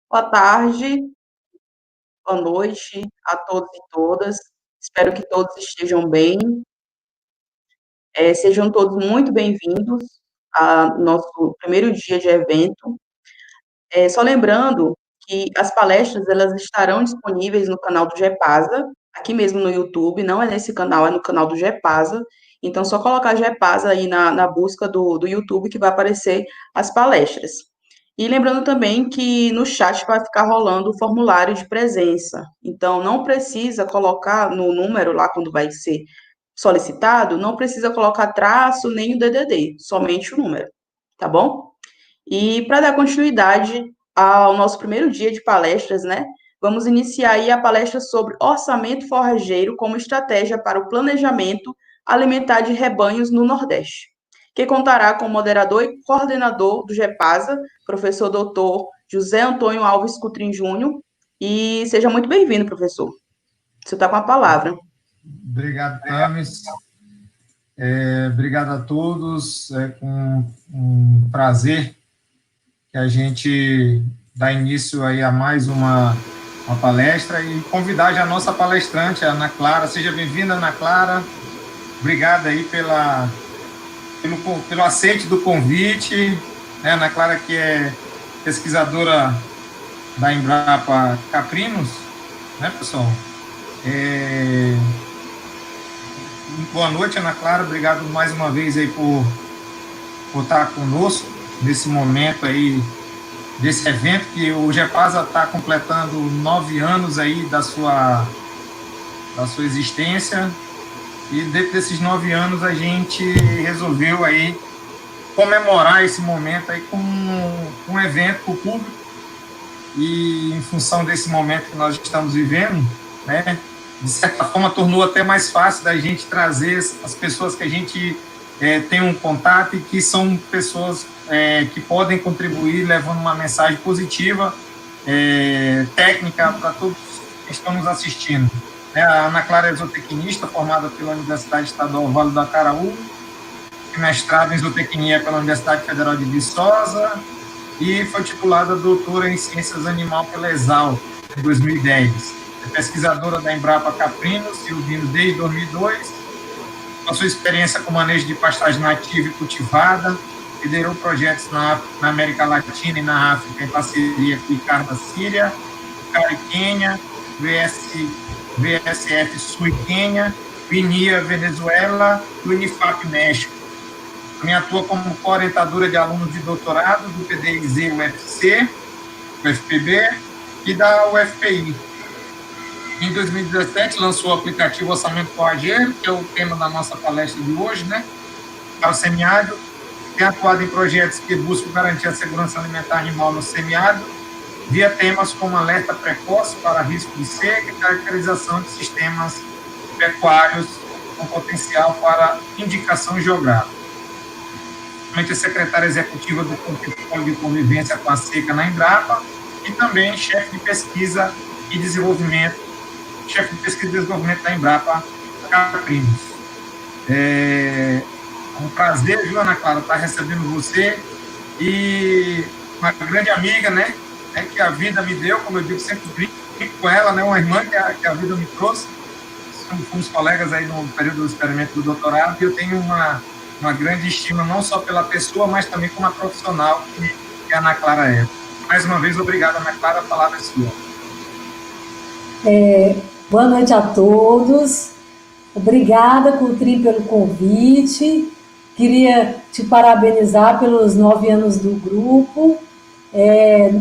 Boa tarde, boa noite a todos e todas. Espero que todos estejam bem. Sejam todos muito bem-vindos ao nosso primeiro dia de evento. Só lembrando que as palestras elas estarão disponíveis no canal do GEPASA, aqui mesmo no YouTube, não é nesse canal, é no canal do GEPASA. Então, só colocar GEPASA aí na busca do YouTube que vai aparecer as palestras. E lembrando também que no chat vai ficar rolando o formulário de presença. Então, não precisa colocar no número lá quando vai ser solicitado, não precisa colocar traço nem o DDD, somente o número, tá bom? E para dar continuidade ao nosso primeiro dia de palestras, né? Vamos iniciar aí a palestra sobre orçamento forrageiro como estratégia para o planejamento alimentar de rebanhos no Nordeste, que contará com o moderador e coordenador do GEPASA, professor doutor José Antônio Alves Cutrim Júnior. E seja muito bem-vindo, professor. Você está com a palavra. Obrigado, Tamis. Obrigado a todos. É com um prazer que a gente dá início aí a mais uma palestra e convidar já a nossa palestrante, a Ana Clara. Seja bem-vinda, Ana Clara. Obrigado aí pelo aceite do convite. Ana Clara, que é pesquisadora da Embrapa Caprinos, né, pessoal? Boa noite, Ana Clara. Obrigado mais uma vez aí por estar conosco nesse momento aí, desse evento, que o GEPASA está completando 9 anos aí da sua existência, e dentro desses 9 anos a gente resolveu aí comemorar esse momento aí com um evento para o público, e em função desse momento que nós estamos vivendo, né, de certa forma tornou até mais fácil da gente trazer as pessoas que a gente tem um contato e que são pessoas que podem contribuir levando uma mensagem positiva, técnica para todos que estão nos assistindo. A Ana Clara é zootecnista, formada pela Universidade Estadual Vale do Acaraú, mestrado em zootecnia pela Universidade Federal de Viçosa e foi titulada doutora em Ciências Animal pela ESAL, em 2010. É pesquisadora da Embrapa Caprinos e Ovinos desde 2002, com a sua experiência com manejo de pastagem nativa e cultivada, liderou projetos na América Latina e na África em parceria com o ICAR da Síria, ICAR e Quênia, VSF Sul e Quênia, INIA Venezuela e Unifap México. Também atua como co-orientadora de alunos de doutorado do PDIZ UFC, UFPB e da UFPI. Em 2017, lançou o aplicativo Orçamento Forrageiro, que é o tema da nossa palestra de hoje, né? Para o semiárido. Tem atuado em projetos que buscam garantir a segurança alimentar animal no semiárido, via temas como alerta precoce para risco de seca e caracterização de sistemas pecuários com potencial para indicação geográfica. É secretária executiva do Protocolo de Convivência com a Seca na Embrapa e também chefe de pesquisa e desenvolvimento da Embrapa Caprinos. É um prazer, viu, Ana Clara, estar recebendo você e uma grande amiga, né, que a vida me deu, como eu digo, sempre brinco com ela, né, uma irmã que a vida me trouxe. Fomos colegas aí no período do experimento do doutorado, e eu tenho uma grande estima, não só pela pessoa, mas também como a profissional que a Ana Clara é. Mais uma vez, obrigado, Ana Clara, a palavra é sua. Boa noite a todos. Obrigada, Cutrim, pelo convite. Queria te parabenizar pelos 9 anos do grupo.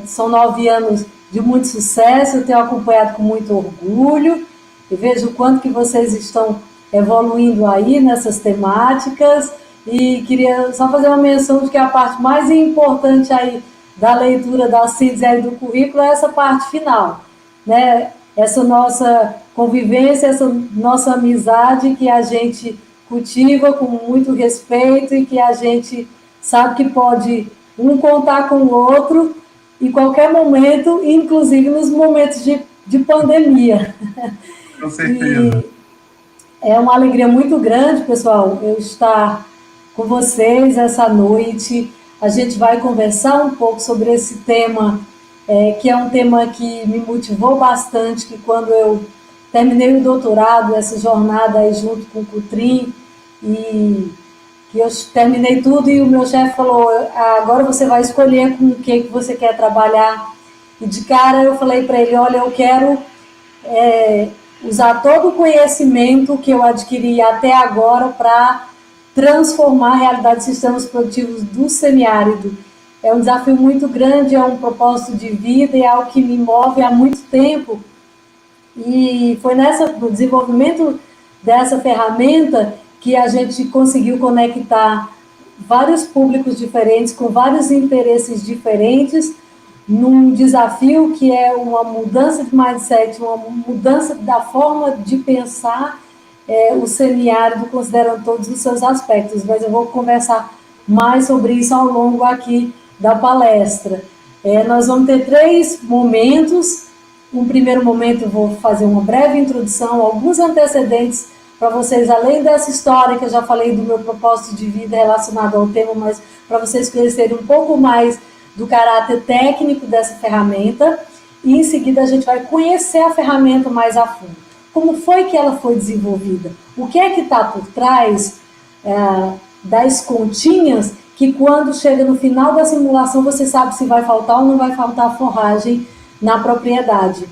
São 9 anos de muito sucesso, eu tenho acompanhado com muito orgulho e vejo o quanto que vocês estão evoluindo aí nessas temáticas, e queria só fazer uma menção de que a parte mais importante aí da leitura da síntese aí do currículo é essa parte final, né? Essa nossa convivência, essa nossa amizade que a gente cultiva com muito respeito e que a gente sabe que pode um contar com o outro em qualquer momento, inclusive nos momentos de pandemia. Com certeza. É uma alegria muito grande, pessoal, eu estar com vocês essa noite. A gente vai conversar um pouco sobre esse tema que é um tema que me motivou bastante, que quando eu terminei o doutorado, essa jornada aí junto com o Cutrim, e que eu terminei tudo e o meu chefe falou, agora você vai escolher com o que você quer trabalhar. E de cara eu falei para ele, olha, eu quero usar todo o conhecimento que eu adquiri até agora para transformar a realidade de sistemas produtivos do semiárido. É um desafio muito grande, é um propósito de vida e é algo que me move há muito tempo. E foi no desenvolvimento dessa ferramenta que a gente conseguiu conectar vários públicos diferentes, com vários interesses diferentes, num desafio que é uma mudança de mindset, uma mudança da forma de pensar o semiárido, considerando todos os seus aspectos. Mas eu vou conversar mais sobre isso ao longo aqui da palestra. Nós vamos ter 3 momentos. No primeiro momento eu vou fazer uma breve introdução, alguns antecedentes para vocês, além dessa história que eu já falei do meu propósito de vida relacionado ao tema, mas para vocês conhecerem um pouco mais do caráter técnico dessa ferramenta, e em seguida a gente vai conhecer a ferramenta mais a fundo. Como foi que ela foi desenvolvida? O que é que está por trás das continhas que quando chega no final da simulação você sabe se vai faltar ou não vai faltar forragem na propriedade.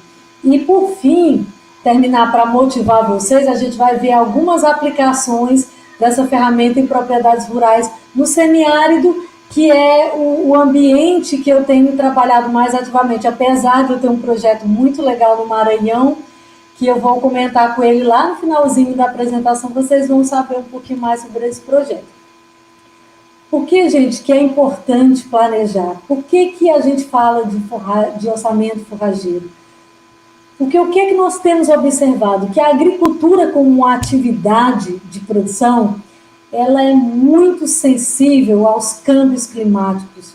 E por fim, terminar para motivar vocês, a gente vai ver algumas aplicações dessa ferramenta em propriedades rurais no semiárido, que é o ambiente que eu tenho trabalhado mais ativamente, apesar de eu ter um projeto muito legal no Maranhão, que eu vou comentar com ele lá no finalzinho da apresentação, vocês vão saber um pouquinho mais sobre esse projeto. Por que, gente, que é importante planejar? Por que a gente fala de orçamento forrageiro? Porque o que é que nós temos observado? Que a agricultura como uma atividade de produção, ela é muito sensível aos câmbios climáticos.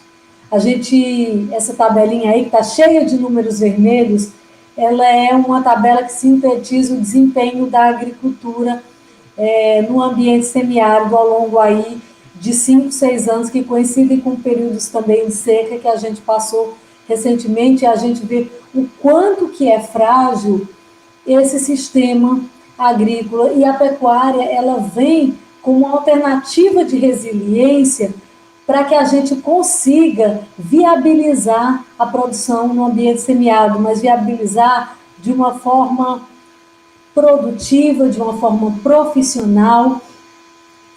Essa tabelinha aí, que está cheia de números vermelhos, ela é uma tabela que sintetiza o desempenho da agricultura no ambiente semiárido ao longo aí de 5, 6 anos, que coincidem com períodos também de seca que a gente passou recentemente, e a gente vê o quanto que é frágil esse sistema agrícola, e a pecuária ela vem como uma alternativa de resiliência para que a gente consiga viabilizar a produção no ambiente semiárido, mas viabilizar de uma forma produtiva, de uma forma profissional.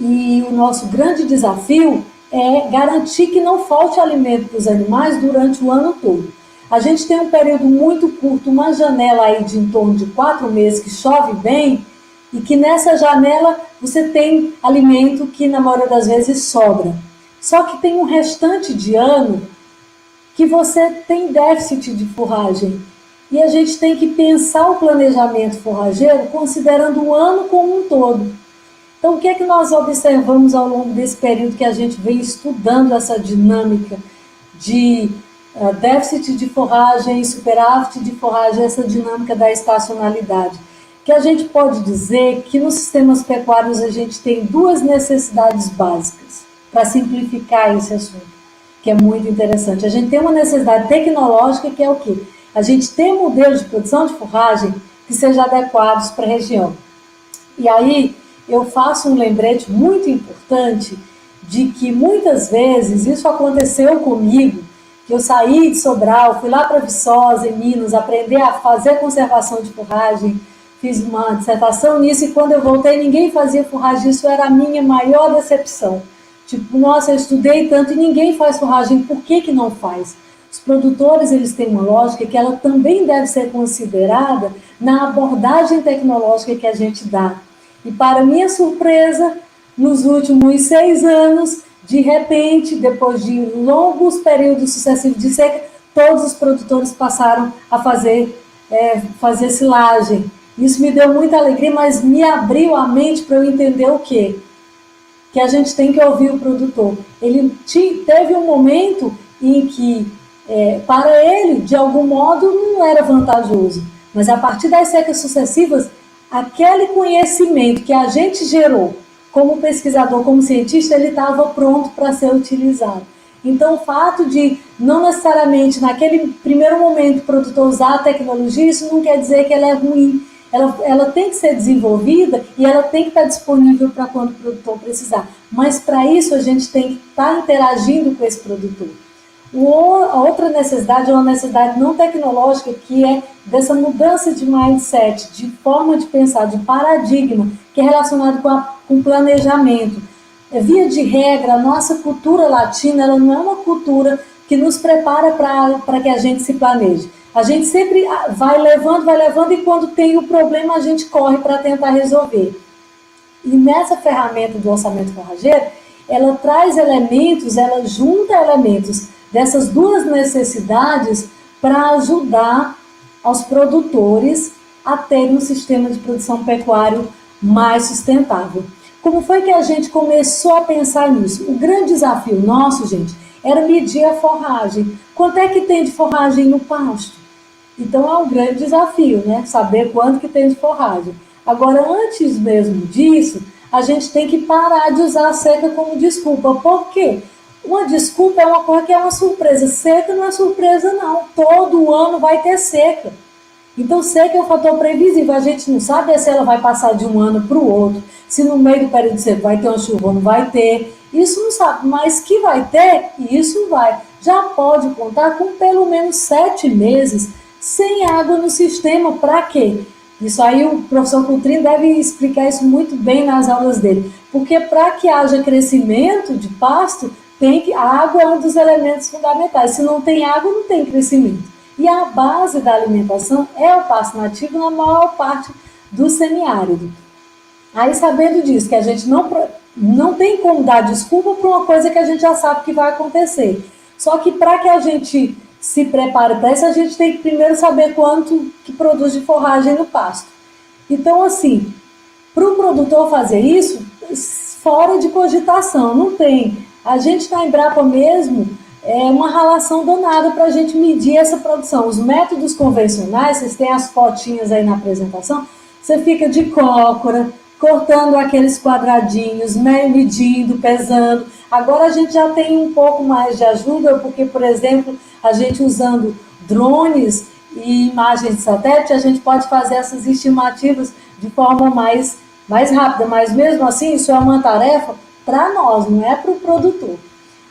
E o nosso grande desafio é garantir que não falte alimento para os animais durante o ano todo. A gente tem um período muito curto, uma janela aí de em torno de 4 meses que chove bem, e que nessa janela você tem alimento que na maioria das vezes sobra. Só que tem um restante de ano que você tem déficit de forragem. E a gente tem que pensar o planejamento forrageiro considerando o ano como um todo. Então, o que é que nós observamos ao longo desse período que a gente vem estudando essa dinâmica de déficit de forragem, superávit de forragem, essa dinâmica da estacionalidade? Que a gente pode dizer que nos sistemas pecuários a gente tem 2 necessidades básicas, para simplificar esse assunto, que é muito interessante. A gente tem uma necessidade tecnológica, que é o quê? A gente tem modelos de produção de forragem que sejam adequados para a região. E aí, eu faço um lembrete muito importante de que muitas vezes isso aconteceu comigo, que eu saí de Sobral, fui lá para Viçosa, em Minas, aprender a fazer conservação de forragem, fiz uma dissertação nisso, e quando eu voltei ninguém fazia forragem, isso era a minha maior decepção. Tipo, nossa, eu estudei tanto e ninguém faz forragem, por que não faz? Os produtores, eles têm uma lógica que ela também deve ser considerada na abordagem tecnológica que a gente dá. E para minha surpresa, nos últimos 6 anos, de repente, depois de longos períodos sucessivos de seca, todos os produtores passaram a fazer silagem. Isso me deu muita alegria, mas me abriu a mente para eu entender o quê? Que a gente tem que ouvir o produtor. Ele teve um momento em que, para ele, de algum modo, não era vantajoso. Mas a partir das secas sucessivas, aquele conhecimento que a gente gerou como pesquisador, como cientista, ele estava pronto para ser utilizado. Então, o fato de não necessariamente, naquele primeiro momento, o produtor usar a tecnologia, isso não quer dizer que ela é ruim. Ela tem que ser desenvolvida e ela tem que estar disponível para quando o produtor precisar. Mas, para isso, a gente tem que estar interagindo com esse produtor. A outra necessidade é uma necessidade não tecnológica, que é dessa mudança de mindset, de forma de pensar, de paradigma, que é relacionado com planejamento. Via de regra, a nossa cultura latina, ela não é uma cultura que nos prepara para que a gente se planeje. A gente sempre vai levando, e quando tem o problema, a gente corre para tentar resolver. E nessa ferramenta do orçamento forrageiro, ela traz elementos, ela junta elementos dessas duas necessidades para ajudar aos produtores a terem um sistema de produção pecuário mais sustentável. Como foi que a gente começou a pensar nisso? O grande desafio nosso, gente, era medir a forragem. Quanto é que tem de forragem no pasto? Então é um grande desafio, né? Saber quanto que tem de forragem. Agora, antes mesmo disso, a gente tem que parar de usar a seca como desculpa. Por quê? Uma desculpa é uma coisa que é uma surpresa. Seca não é surpresa, não. Todo ano vai ter seca. Então, seca é um fator previsível. A gente não sabe se ela vai passar de um ano para o outro, se no meio do período seco vai ter uma chuva ou não vai ter. Isso não sabe, mas que vai ter, isso vai. Já pode contar com pelo menos 7 meses sem água no sistema. Para quê? Isso aí o professor Coutrinho deve explicar isso muito bem nas aulas dele. Porque para que haja crescimento de pasto, a água é um dos elementos fundamentais. Se não tem água, não tem crescimento. E a base da alimentação é o pasto nativo na maior parte do semiárido. Aí, sabendo disso, que a gente não tem como dar desculpa para uma coisa que a gente já sabe que vai acontecer. Só que para que a gente se prepare para isso, a gente tem que primeiro saber quanto que produz de forragem no pasto. Então, assim, para o produtor fazer isso, fora de cogitação, não tem. A gente na Embrapa mesmo é uma relação danada para a gente medir essa produção. Os métodos convencionais, vocês têm as fotinhas aí na apresentação, você fica de cócora, cortando aqueles quadradinhos, medindo, pesando. Agora a gente já tem um pouco mais de ajuda, porque, por exemplo, a gente usando drones e imagens de satélite, a gente pode fazer essas estimativas de forma mais rápida, mas mesmo assim isso é uma tarefa para nós, não é para o produtor.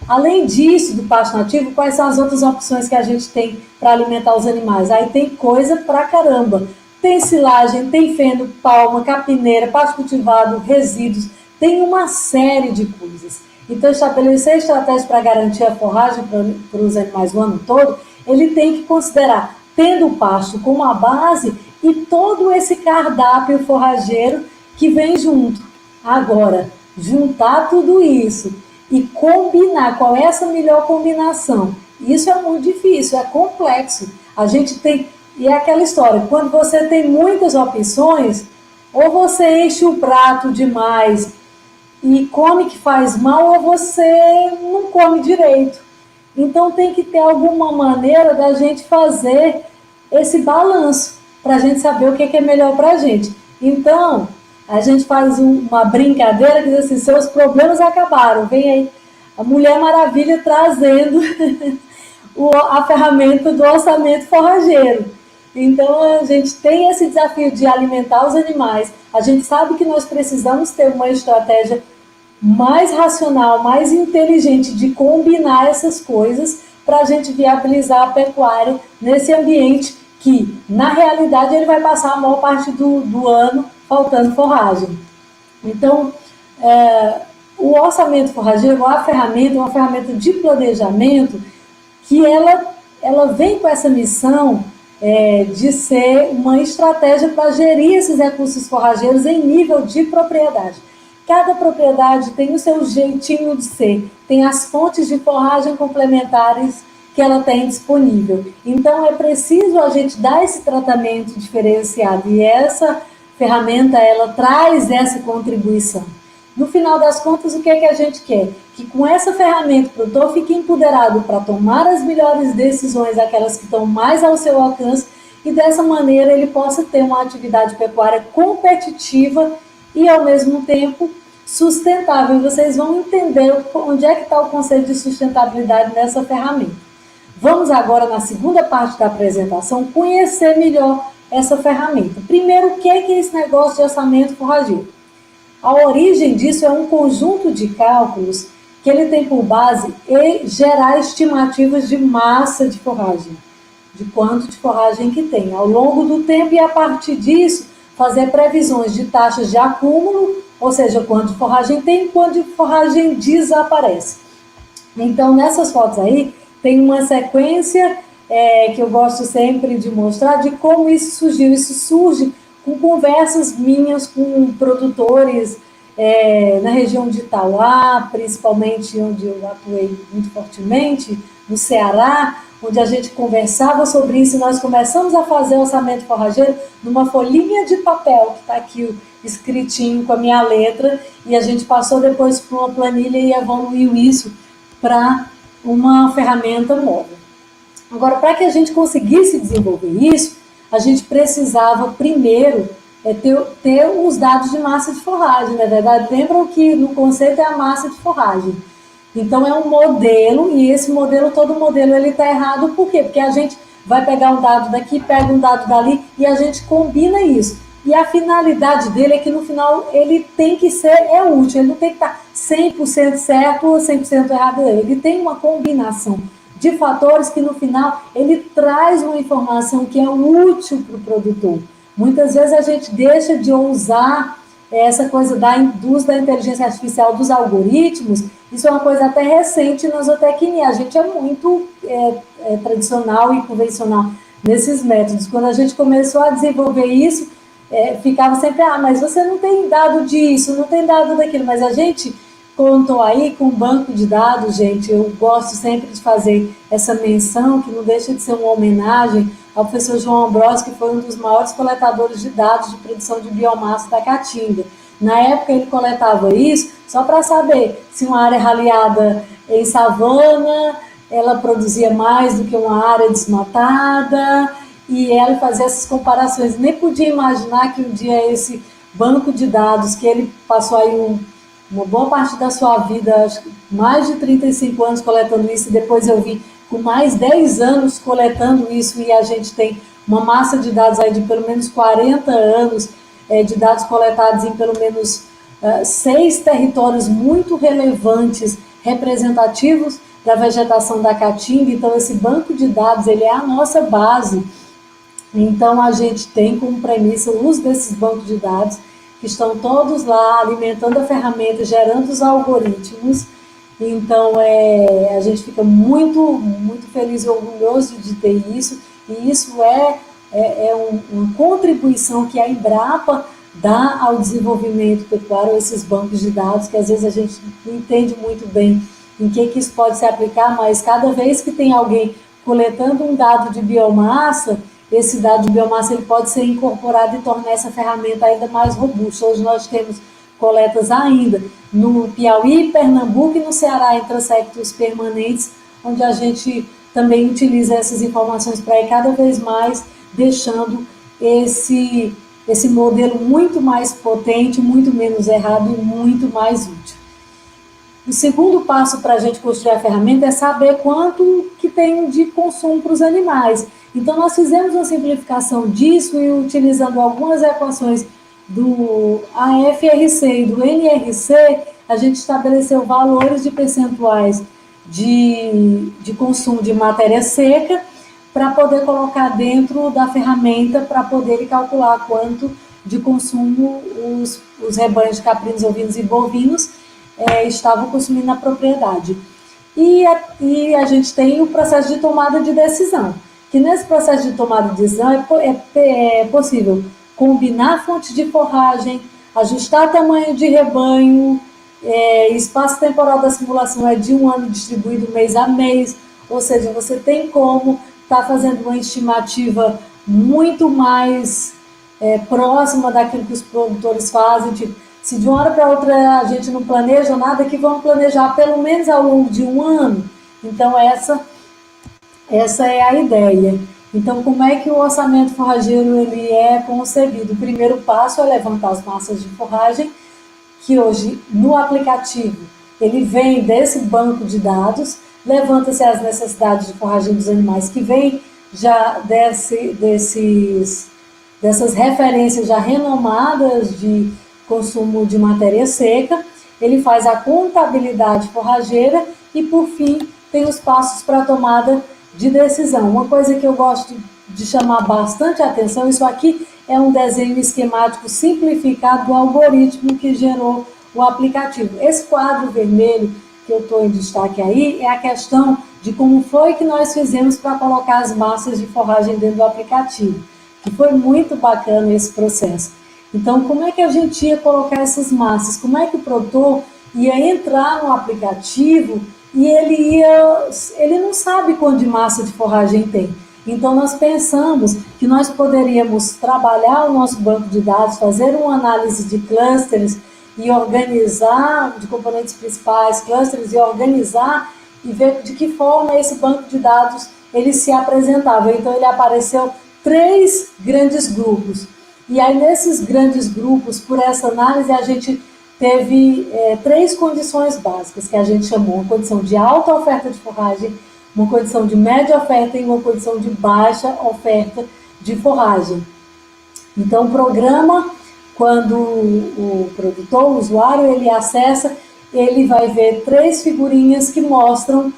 Além disso, do pasto nativo, quais são as outras opções que a gente tem para alimentar os animais? Aí tem coisa pra caramba. Tem silagem, tem feno, palma, capineira, pasto cultivado, resíduos, tem uma série de coisas. Então, estabelecer estratégias para garantir a forragem para os animais o ano todo, ele tem que considerar, tendo o pasto como a base e todo esse cardápio forrageiro que vem junto. Agora, juntar tudo isso e combinar, qual é essa melhor combinação? Isso é muito difícil, é complexo. A gente tem, e é aquela história, quando você tem muitas opções, ou você enche o prato demais e come que faz mal, ou você não come direito. Então tem que ter alguma maneira da gente fazer esse balanço, para a gente saber o que é melhor para a gente. Então, a gente faz uma brincadeira que diz assim, seus problemas acabaram, vem aí a Mulher Maravilha trazendo a ferramenta do orçamento forrageiro. Então a gente tem esse desafio de alimentar os animais, a gente sabe que nós precisamos ter uma estratégia mais racional, mais inteligente de combinar essas coisas para a gente viabilizar a pecuária nesse ambiente que, na realidade, ele vai passar a maior parte do ano faltando forragem. Então, o orçamento forrageiro é uma ferramenta de planejamento que ela vem com essa missão de ser uma estratégia para gerir esses recursos forrageiros em nível de propriedade. Cada propriedade tem o seu jeitinho de ser, tem as fontes de forragem complementares que ela tem disponível. Então, é preciso a gente dar esse tratamento diferenciado e essa ferramenta, ela traz essa contribuição. No final das contas, o que é que a gente quer? Que com essa ferramenta o produtor fique empoderado para tomar as melhores decisões, aquelas que estão mais ao seu alcance, e dessa maneira ele possa ter uma atividade pecuária competitiva e, ao mesmo tempo, sustentável. E vocês vão entender onde é que está o conceito de sustentabilidade nessa ferramenta. Vamos agora, na segunda parte da apresentação, conhecer melhor essa ferramenta. Primeiro, o que é esse negócio de orçamento forrageiro? A origem disso é um conjunto de cálculos que ele tem por base gerar estimativas de massa de forragem, de quanto de forragem que tem ao longo do tempo, e a partir disso fazer previsões de taxas de acúmulo, ou seja, quanto de forragem tem e quanto de forragem desaparece. Então, nessas fotos aí, tem uma sequência que eu gosto sempre de mostrar de como isso surgiu. Isso surge com conversas minhas com produtores na região de Itauá, principalmente onde eu atuei muito fortemente, no Ceará, onde a gente conversava sobre isso, e nós começamos a fazer orçamento forrageiro numa folhinha de papel, que está aqui escritinho com a minha letra, e a gente passou depois para uma planilha e evoluiu isso para uma ferramenta móvel. Agora, para que a gente conseguisse desenvolver isso, a gente precisava primeiro ter os dados de massa de forragem, na verdade. Lembram que no conceito é a massa de forragem. Então é um modelo, e esse modelo, todo modelo, ele está errado. Por quê? Porque a gente vai pegar um dado daqui, pega um dado dali, e a gente combina isso. E a finalidade dele é que no final ele tem que ser útil, ele não tem que estar 100% certo ou 100% errado. Ele tem uma combinação de fatores que no final ele traz uma informação que é útil para o produtor. Muitas vezes a gente deixa de usar essa coisa do uso da inteligência artificial, dos algoritmos. Isso é uma coisa até recente na zootecnia. A gente é muito tradicional e convencional nesses métodos. Quando a gente começou a desenvolver isso, ficava sempre, mas você não tem dado disso, não tem dado daquilo. Mas a gente contou aí com um banco de dados, gente. Eu gosto sempre de fazer essa menção, que não deixa de ser uma homenagem ao professor João Ambrosio, que foi um dos maiores coletadores de dados de produção de biomassa da Caatinga. Na época ele coletava isso só para saber se uma área raleada em savana, ela produzia mais do que uma área desmatada, e ela fazia essas comparações. Nem podia imaginar que um dia esse banco de dados, que ele passou aí uma boa parte da sua vida, acho que mais de 35 anos coletando isso, e depois eu vi com mais 10 anos coletando isso, e a gente tem uma massa de dados aí de pelo menos 40 anos de dados coletados em pelo menos 6 territórios muito relevantes, representativos da vegetação da Caatinga. Então, esse banco de dados, ele é a nossa base. Então, a gente tem como premissa o uso desses bancos de dados, que estão todos lá alimentando a ferramenta, gerando os algoritmos. Então, a gente fica muito, muito feliz e orgulhoso de ter isso, e isso uma contribuição que a Embrapa dá ao desenvolvimento pecuário, esses bancos de dados, que às vezes a gente não entende muito bem em que isso pode se aplicar, mas cada vez que tem alguém coletando um dado de biomassa, esse dado de biomassa ele pode ser incorporado e tornar essa ferramenta ainda mais robusta. Hoje nós temos coletas ainda no Piauí, Pernambuco e no Ceará, em transectos permanentes, onde a gente também utiliza essas informações para ir cada vez mais deixando esse modelo muito mais potente, muito menos errado e muito mais útil. O segundo passo para a gente construir a ferramenta é saber quanto que tem de consumo para os animais. Então, nós fizemos uma simplificação disso e utilizando algumas equações do AFRC e do NRC, a gente estabeleceu valores de percentuais de consumo de matéria seca para poder colocar dentro da ferramenta para poder calcular quanto de consumo os rebanhos de caprinos, ovinos e bovinos estavam consumindo na propriedade. E a gente tem o processo de tomada de decisão, que nesse processo de tomada de decisão é possível combinar fontes de forragem, ajustar tamanho de rebanho, espaço temporal da simulação é de 1 ano distribuído mês a mês, ou seja, você tem como estar fazendo uma estimativa muito mais próxima daquilo que os produtores fazem. Tipo, se de uma hora para outra a gente não planeja nada, que vamos planejar pelo menos ao longo de 1 ano. Então, essa é a ideia. Então, como é que o orçamento forrageiro ele é concebido? O primeiro passo é levantar as massas de forragem, que hoje, no aplicativo, ele vem desse banco de dados, levanta-se as necessidades de forragem dos animais que vem já dessas referências já renomadas de consumo de matéria seca, ele faz a contabilidade forrageira e, por fim, tem os passos para a tomada de decisão. Uma coisa que eu gosto de chamar bastante atenção, isso aqui é um desenho esquemático simplificado do algoritmo que gerou o aplicativo. Esse quadro vermelho que eu estou em destaque aí é a questão de como foi que nós fizemos para colocar as massas de forragem dentro do aplicativo, que foi muito bacana esse processo. Então, como é que a gente ia colocar essas massas? Como é que o produtor ia entrar no aplicativo e ele não sabe quanto de massa de forragem tem. Então, nós pensamos que nós poderíamos trabalhar o nosso banco de dados, fazer uma análise de clusters e organizar, de componentes principais, clusters, e organizar e ver de que forma esse banco de dados ele se apresentava. Então, ele apareceu 3 grandes grupos. E aí, nesses grandes grupos, por essa análise, a gente teve 3 condições básicas, que a gente chamou: uma condição de alta oferta de forragem, uma condição de média oferta e uma condição de baixa oferta de forragem. Então, o programa, quando o produtor, o usuário, ele acessa, ele vai ver 3 figurinhas que mostram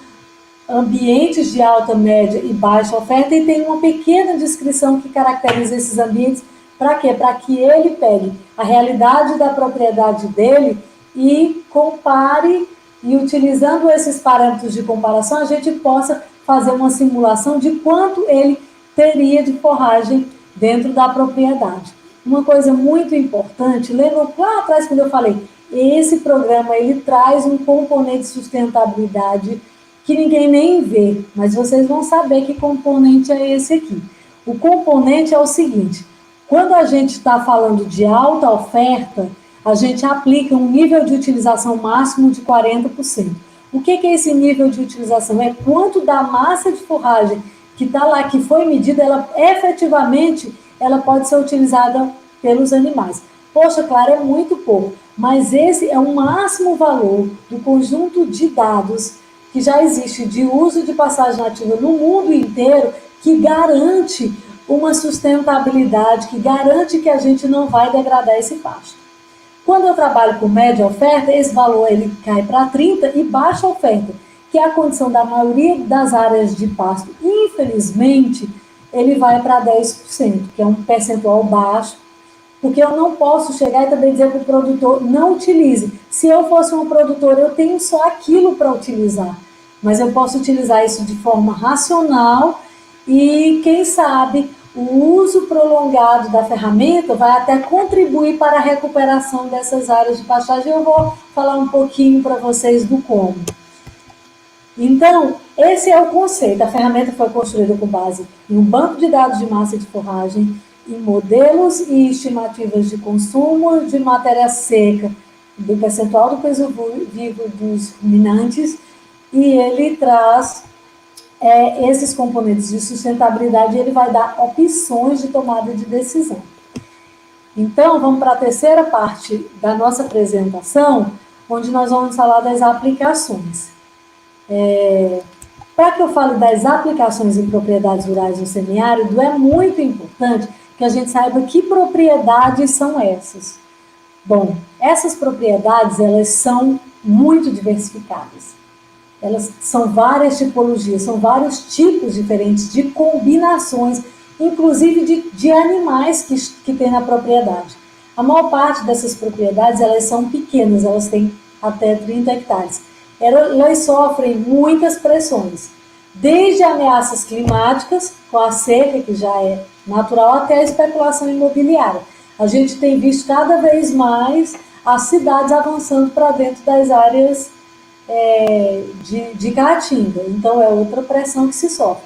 ambientes de alta, média e baixa oferta, e tem uma pequena descrição que caracteriza esses ambientes. Para quê? Para que ele pegue a realidade da propriedade dele e compare, e utilizando esses parâmetros de comparação, a gente possa fazer uma simulação de quanto ele teria de forragem dentro da propriedade. Uma coisa muito importante, lembra lá atrás quando eu falei, esse programa ele traz um componente de sustentabilidade que ninguém nem vê, mas vocês vão saber que componente é esse aqui. O componente é o seguinte: quando a gente está falando de alta oferta, a gente aplica um nível de utilização máximo de 40%. O que é esse nível de utilização? É quanto da massa de forragem que está lá, que foi medida, ela efetivamente ela pode ser utilizada pelos animais. Poxa, claro, é muito pouco, mas esse é o máximo valor do conjunto de dados que já existe de uso de passagem nativa no mundo inteiro, que garante uma sustentabilidade, que garante que a gente não vai degradar esse pasto. Quando eu trabalho com média oferta, esse valor ele cai para 30%, e baixa oferta, que é a condição da maioria das áreas de pasto, infelizmente, ele vai para 10%, que é um percentual baixo, porque eu não posso chegar e também dizer para o produtor, não utilize. Se eu fosse um produtor, eu tenho só aquilo para utilizar, mas eu posso utilizar isso de forma racional e, quem sabe, o uso prolongado da ferramenta vai até contribuir para a recuperação dessas áreas de pastagem. Eu vou falar um pouquinho para vocês do como. Então, esse é o conceito. A ferramenta foi construída com base em um banco de dados de massa de forragem, em modelos e estimativas de consumo de matéria seca, do percentual do peso vivo dos ruminantes, e ele traz esses componentes de sustentabilidade, ele vai dar opções de tomada de decisão. Então, vamos para a terceira parte da nossa apresentação, onde nós vamos falar das aplicações. Para que eu fale das aplicações em propriedades rurais no semiárido, é muito importante que a gente saiba que propriedades são essas. Bom, essas propriedades, elas são muito diversificadas. Elas são várias tipologias, são vários tipos diferentes de combinações, inclusive de animais que tem na propriedade. A maior parte dessas propriedades, elas são pequenas, elas têm até 30 hectares. Elas sofrem muitas pressões, desde ameaças climáticas, com a seca, que já é natural, até a especulação imobiliária. A gente tem visto cada vez mais as cidades avançando para dentro das áreas de caatinga. Então, é outra pressão que se sofre.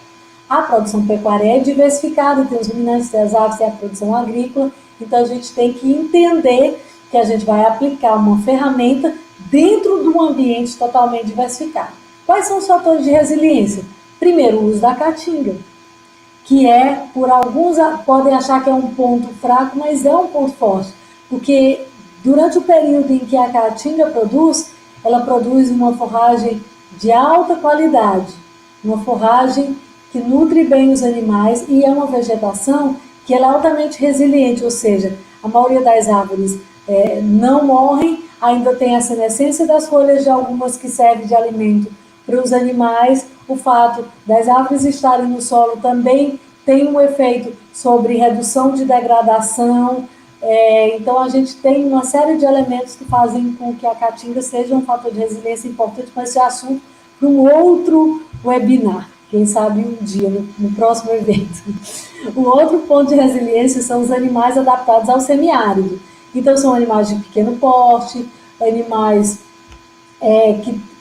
A produção pecuária é diversificada, tem os ruminantes, tem as aves, tem a produção agrícola. Então, a gente tem que entender que a gente vai aplicar uma ferramenta dentro de um ambiente totalmente diversificado. Quais são os fatores de resiliência? Primeiro, o uso da caatinga, que por alguns podem achar que é um ponto fraco, mas é um ponto forte, porque Durante o período em que a caatinga produz, ela produz uma forragem de alta qualidade, uma forragem que nutre bem os animais e é uma vegetação que ela é altamente resiliente, ou seja, a maioria das árvores não morrem, ainda tem a senescência das folhas de algumas que servem de alimento para os animais. O fato das árvores estarem no solo também tem um efeito sobre redução de degradação. Então, a gente tem uma série de elementos que fazem com que a caatinga seja um fator de resiliência importante, mas esse assunto para um outro webinar, quem sabe um dia, no próximo evento. O outro ponto de resiliência são os animais adaptados ao semiárido. Então, são animais de pequeno porte, animais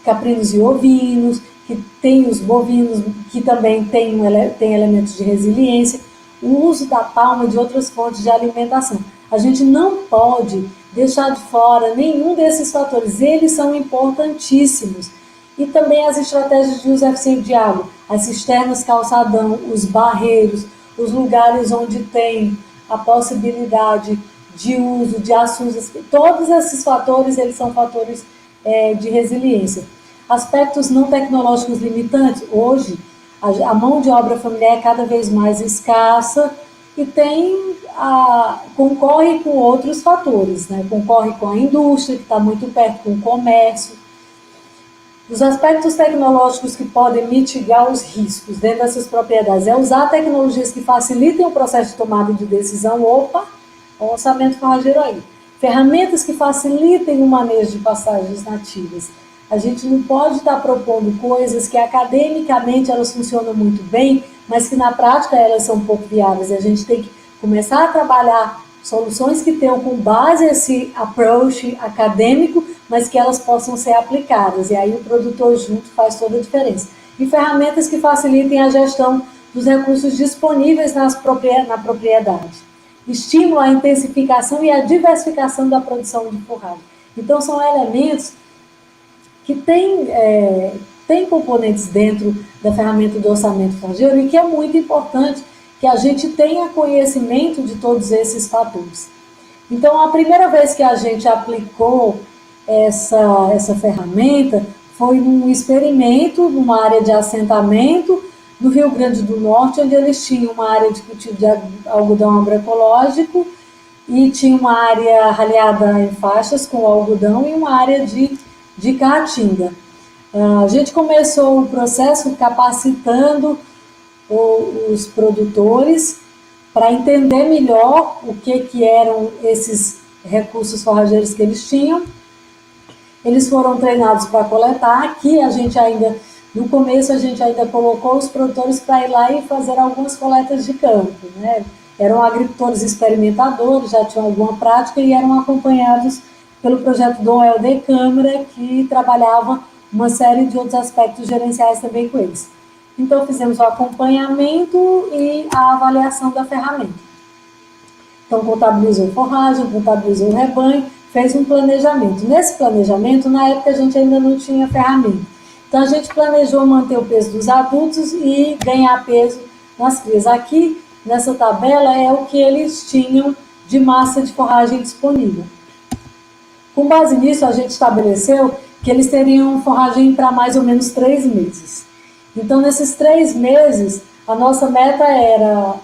caprinos e ovinos, que tem os bovinos, que também tem elementos de resiliência, o uso da palma e de outras fontes de alimentação. A gente não pode deixar de fora nenhum desses fatores, eles são importantíssimos. E também as estratégias de uso eficiente de água, as cisternas calçadão, os barreiros, os lugares onde tem a possibilidade de uso de açudes, todos esses fatores, eles são fatores de resiliência. Aspectos não tecnológicos limitantes, hoje a mão de obra familiar é cada vez mais escassa e concorre com outros fatores, né? Concorre com a indústria, que está muito perto, com o comércio. Os aspectos tecnológicos que podem mitigar os riscos dentro dessas propriedades é usar tecnologias que facilitem o processo de tomada de decisão. Opa, o orçamento forrageiro aí. Ferramentas que facilitem o manejo de pastagens nativas. A gente não pode estar propondo coisas que academicamente elas funcionam muito bem, mas que na prática elas são pouco viáveis. A gente tem que começar a trabalhar soluções que tenham com base esse approach acadêmico, mas que elas possam ser aplicadas. E aí o produtor junto faz toda a diferença. E ferramentas que facilitem a gestão dos recursos disponíveis na propriedade. Estímulo à intensificação e à diversificação da produção de forragem. Então, são elementos que têm componentes dentro da ferramenta do orçamento forrageiro e que é muito importante que a gente tenha conhecimento de todos esses fatores. Então, a primeira vez que a gente aplicou essa ferramenta foi num experimento numa área de assentamento no Rio Grande do Norte, onde eles tinham uma área de cultivo de algodão agroecológico e tinha uma área ralhada em faixas com algodão e uma área de caatinga. A gente começou o processo capacitando os produtores para entender melhor o que eram esses recursos forrageiros que eles tinham. Eles foram treinados para coletar. Aqui no começo a gente ainda colocou os produtores para ir lá e fazer algumas coletas de campo, né? Eram agricultores experimentadores, já tinham alguma prática e eram acompanhados pelo projeto Dom Helder Câmara, que trabalhava uma série de outros aspectos gerenciais também com eles. Então, fizemos o acompanhamento e a avaliação da ferramenta. Então, contabilizou forragem, contabilizou o rebanho, fez um planejamento. Nesse planejamento, na época, a gente ainda não tinha ferramenta. Então, a gente planejou manter o peso dos adultos e ganhar peso nas crias. Aqui, nessa tabela, é o que eles tinham de massa de forragem disponível. Com base nisso, a gente estabeleceu que eles teriam forragem para mais ou menos 3 meses. Então, nesses 3 meses, a nossa meta era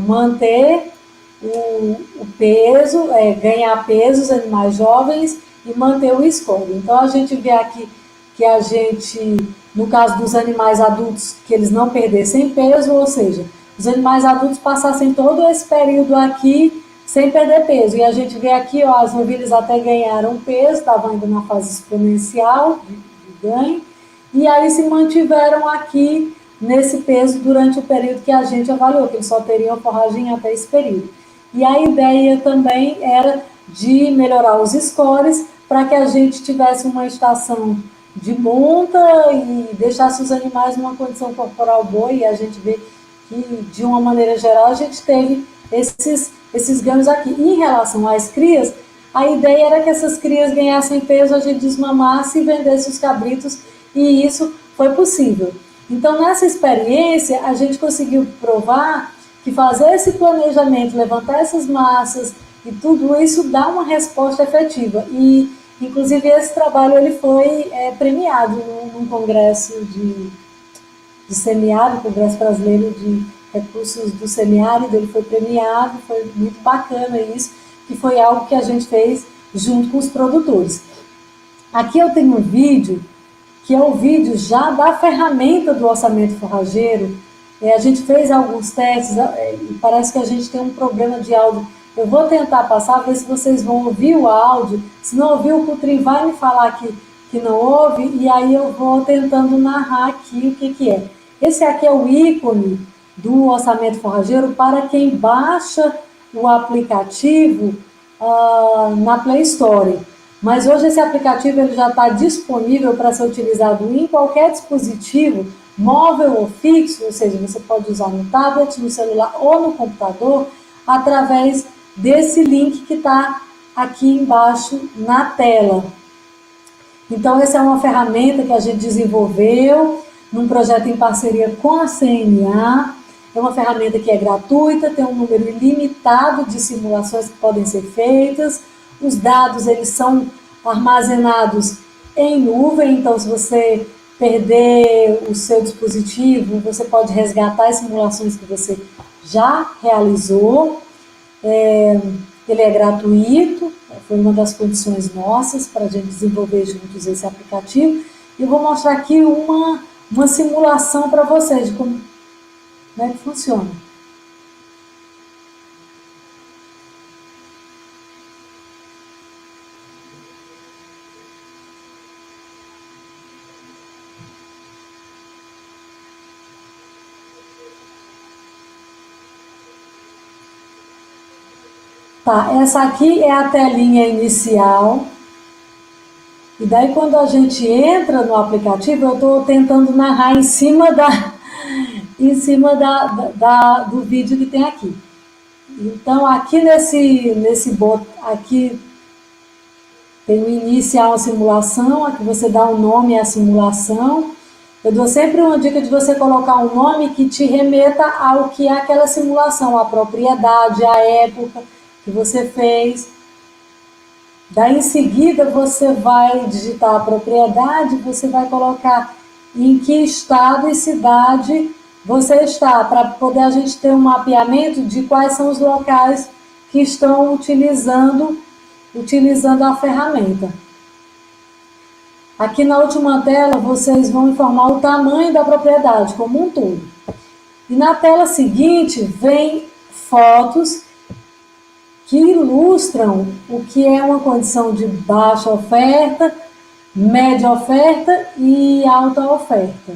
manter o peso, ganhar peso, os animais jovens, e manter o score. Então, a gente vê aqui que a gente, no caso dos animais adultos, que eles não perdessem peso, ou seja, os animais adultos passassem todo esse período aqui sem perder peso. E a gente vê aqui, ó, as novilhas até ganharam peso, estavam ainda na fase exponencial de ganho, e aí se mantiveram aqui nesse peso durante o período que a gente avaliou, que eles só teriam forragem até esse período. E a ideia também era de melhorar os scores para que a gente tivesse uma estação de monta e deixasse os animais numa condição corporal boa, e a gente vê que, de uma maneira geral, a gente teve esses ganhos aqui. E em relação às crias, a ideia era que essas crias ganhassem peso, a gente desmamasse e vendesse os cabritos, e isso foi possível. Então, nessa experiência, a gente conseguiu provar que fazer esse planejamento, levantar essas massas, e tudo isso dá uma resposta efetiva. E, inclusive, esse trabalho ele foi premiado num congresso de semiárido, Congresso Brasileiro de Recursos do Semiárido, ele foi premiado, foi muito bacana isso, que foi algo que a gente fez junto com os produtores. Aqui eu tenho um vídeo, que é o vídeo já da ferramenta do orçamento forrageiro. A gente fez alguns testes e parece que a gente tem um problema de áudio. Eu vou tentar passar, ver se vocês vão ouvir o áudio. Se não ouvir, o Coutrinho vai me falar que não ouve, e aí eu vou tentando narrar aqui o que é. Esse aqui é o ícone do orçamento forrageiro para quem baixa o aplicativo na Play Store. Mas hoje esse aplicativo ele já está disponível para ser utilizado em qualquer dispositivo, móvel ou fixo, ou seja, você pode usar no tablet, no celular ou no computador, através desse link que está aqui embaixo na tela. Então, essa é uma ferramenta que a gente desenvolveu num projeto em parceria com a CNA. É uma ferramenta que é gratuita, tem um número ilimitado de simulações que podem ser feitas. Os dados, eles são armazenados em nuvem, então se você perder o seu dispositivo, você pode resgatar as simulações que você já realizou. Ele é gratuito, foi uma das condições nossas para a gente desenvolver juntos esse aplicativo. E eu vou mostrar aqui uma simulação para vocês de como é que funciona. Tá, essa aqui é a telinha inicial. E daí quando a gente entra no aplicativo, eu estou tentando narrar em cima do vídeo que tem aqui. Então aqui nesse botão, aqui tem o iniciar a simulação, aqui você dá um nome à simulação. Eu dou sempre uma dica de você colocar um nome que te remeta ao que é aquela simulação, a propriedade, a época que você fez. Daí em seguida você vai digitar a propriedade, você vai colocar em que estado e cidade você está, para poder a gente ter um mapeamento de quais são os locais que estão utilizando a ferramenta. Aqui na última tela vocês vão informar o tamanho da propriedade como um todo. E na tela seguinte vem fotos que ilustram o que é uma condição de baixa oferta, média oferta e alta oferta.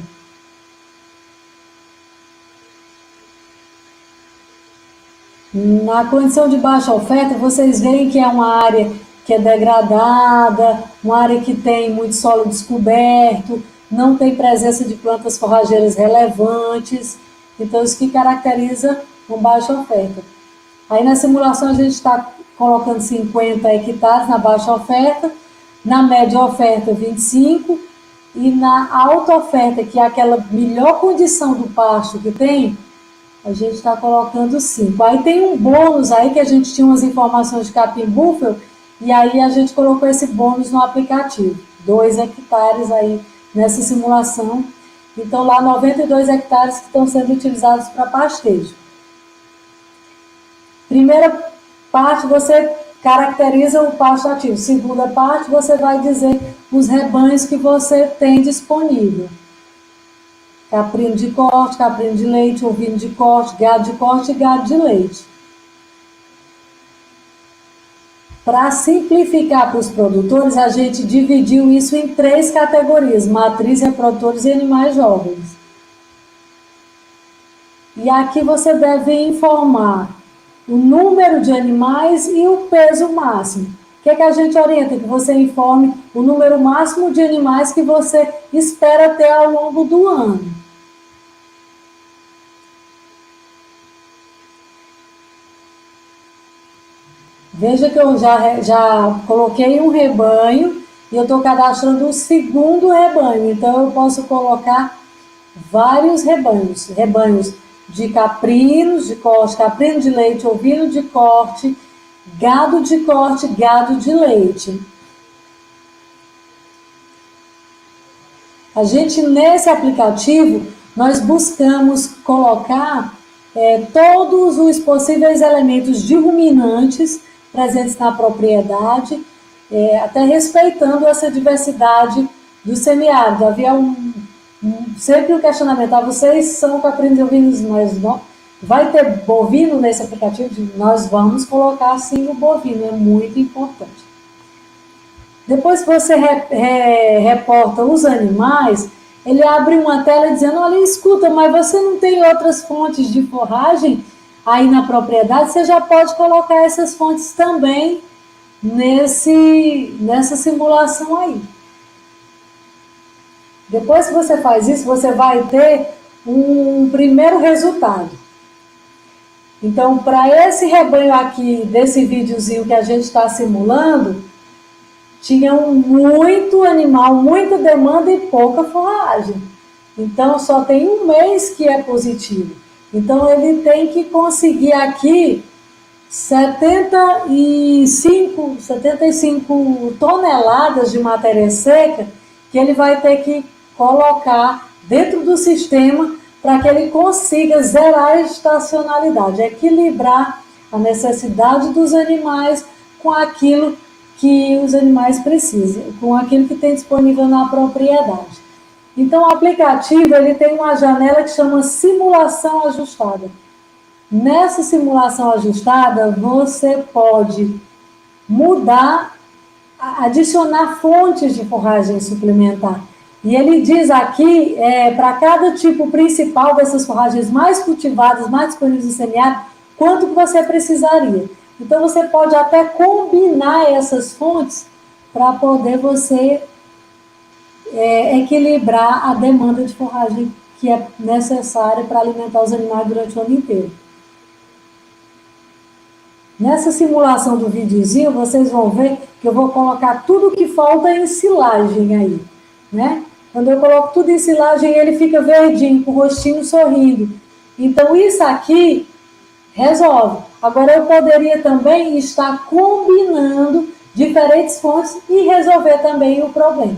Na condição de baixa oferta, vocês veem que é uma área que é degradada, uma área que tem muito solo descoberto, não tem presença de plantas forrageiras relevantes, então isso que caracteriza uma baixa oferta. Aí na simulação a gente está colocando 50 hectares na baixa oferta, na média oferta 25 e na alta oferta, que é aquela melhor condição do pasto que tem, a gente está colocando 5. Aí tem um bônus aí que a gente tinha umas informações de capim búfalo e aí a gente colocou esse bônus no aplicativo. 2 hectares aí nessa simulação. Então lá 92 hectares que estão sendo utilizados para pastejo. Primeira parte, você caracteriza o pasto ativo. Segunda parte, você vai dizer os rebanhos que você tem disponível. Caprino de corte, caprino de leite, ovino de corte e gado de leite. Para simplificar para os produtores, a gente dividiu isso em 3 categorias: matriz, reprodutores e animais jovens. E aqui você deve informar o número de animais e o peso máximo. O que a gente orienta? Que você informe o número máximo de animais que você espera ter ao longo do ano. Veja que eu já coloquei um rebanho e eu estou cadastrando o segundo rebanho. Então, eu posso colocar vários rebanhos. Rebanhos de caprinos de corte, caprino de leite, ovino de corte gado de corte, gado de leite. A gente, nesse aplicativo, nós buscamos colocar todos os possíveis elementos de ruminantes presentes na propriedade, até respeitando essa diversidade do semiárido. Havia sempre um questionamento, vocês são caprinos, mas não, vai ter bovino nesse aplicativo? Nós vamos colocar sim o bovino, é muito importante. Depois que você reporta os animais, ele abre uma tela dizendo, olha, escuta, mas você não tem outras fontes de forragem aí na propriedade? Você já pode colocar essas fontes também nessa simulação aí. Depois que você faz isso, você vai ter um primeiro resultado. Então, para esse rebanho aqui, desse videozinho que a gente está simulando, tinha muito animal, muita demanda e pouca forragem. Então, só tem um mês que é positivo. Então, ele tem que conseguir aqui 75 toneladas de matéria seca que ele vai ter que colocar dentro do sistema para que ele consiga zerar a estacionalidade, equilibrar a necessidade dos animais com aquilo que os animais precisam, com aquilo que tem disponível na propriedade. Então, o aplicativo ele tem uma janela que chama simulação ajustada. Nessa simulação ajustada, você pode mudar, adicionar fontes de forragem suplementar. E ele diz aqui, para cada tipo principal dessas forragens mais cultivadas, mais disponíveis no semiárido, quanto que você precisaria. Então, você pode até combinar essas fontes para poder você equilibrar a demanda de forragem que é necessária para alimentar os animais durante o ano inteiro. Nessa simulação do videozinho, vocês vão ver que eu vou colocar tudo que falta em silagem aí, né? Quando eu coloco tudo em silagem, ele fica verdinho, com o rostinho sorrindo. Então, isso aqui resolve. Agora, eu poderia também estar combinando diferentes fontes e resolver também o problema.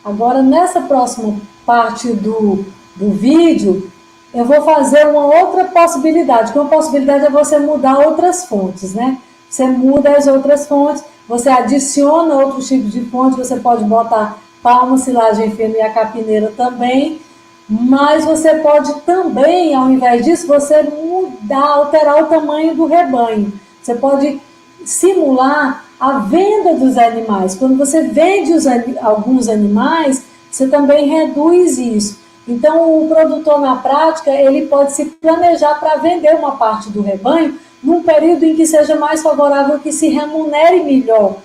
Agora, nessa próxima parte do vídeo, eu vou fazer uma outra possibilidade, que uma possibilidade é você mudar outras fontes, né? Você muda as outras fontes, você adiciona outros tipos de fontes, você pode botar palma, silagem fina e a capineira também, mas você pode também, ao invés disso, você mudar, alterar o tamanho do rebanho. Você pode simular a venda dos animais. Quando você vende alguns animais, você também reduz isso. Então, o produtor, na prática, ele pode se planejar para vender uma parte do rebanho num período em que seja mais favorável, que se remunere melhor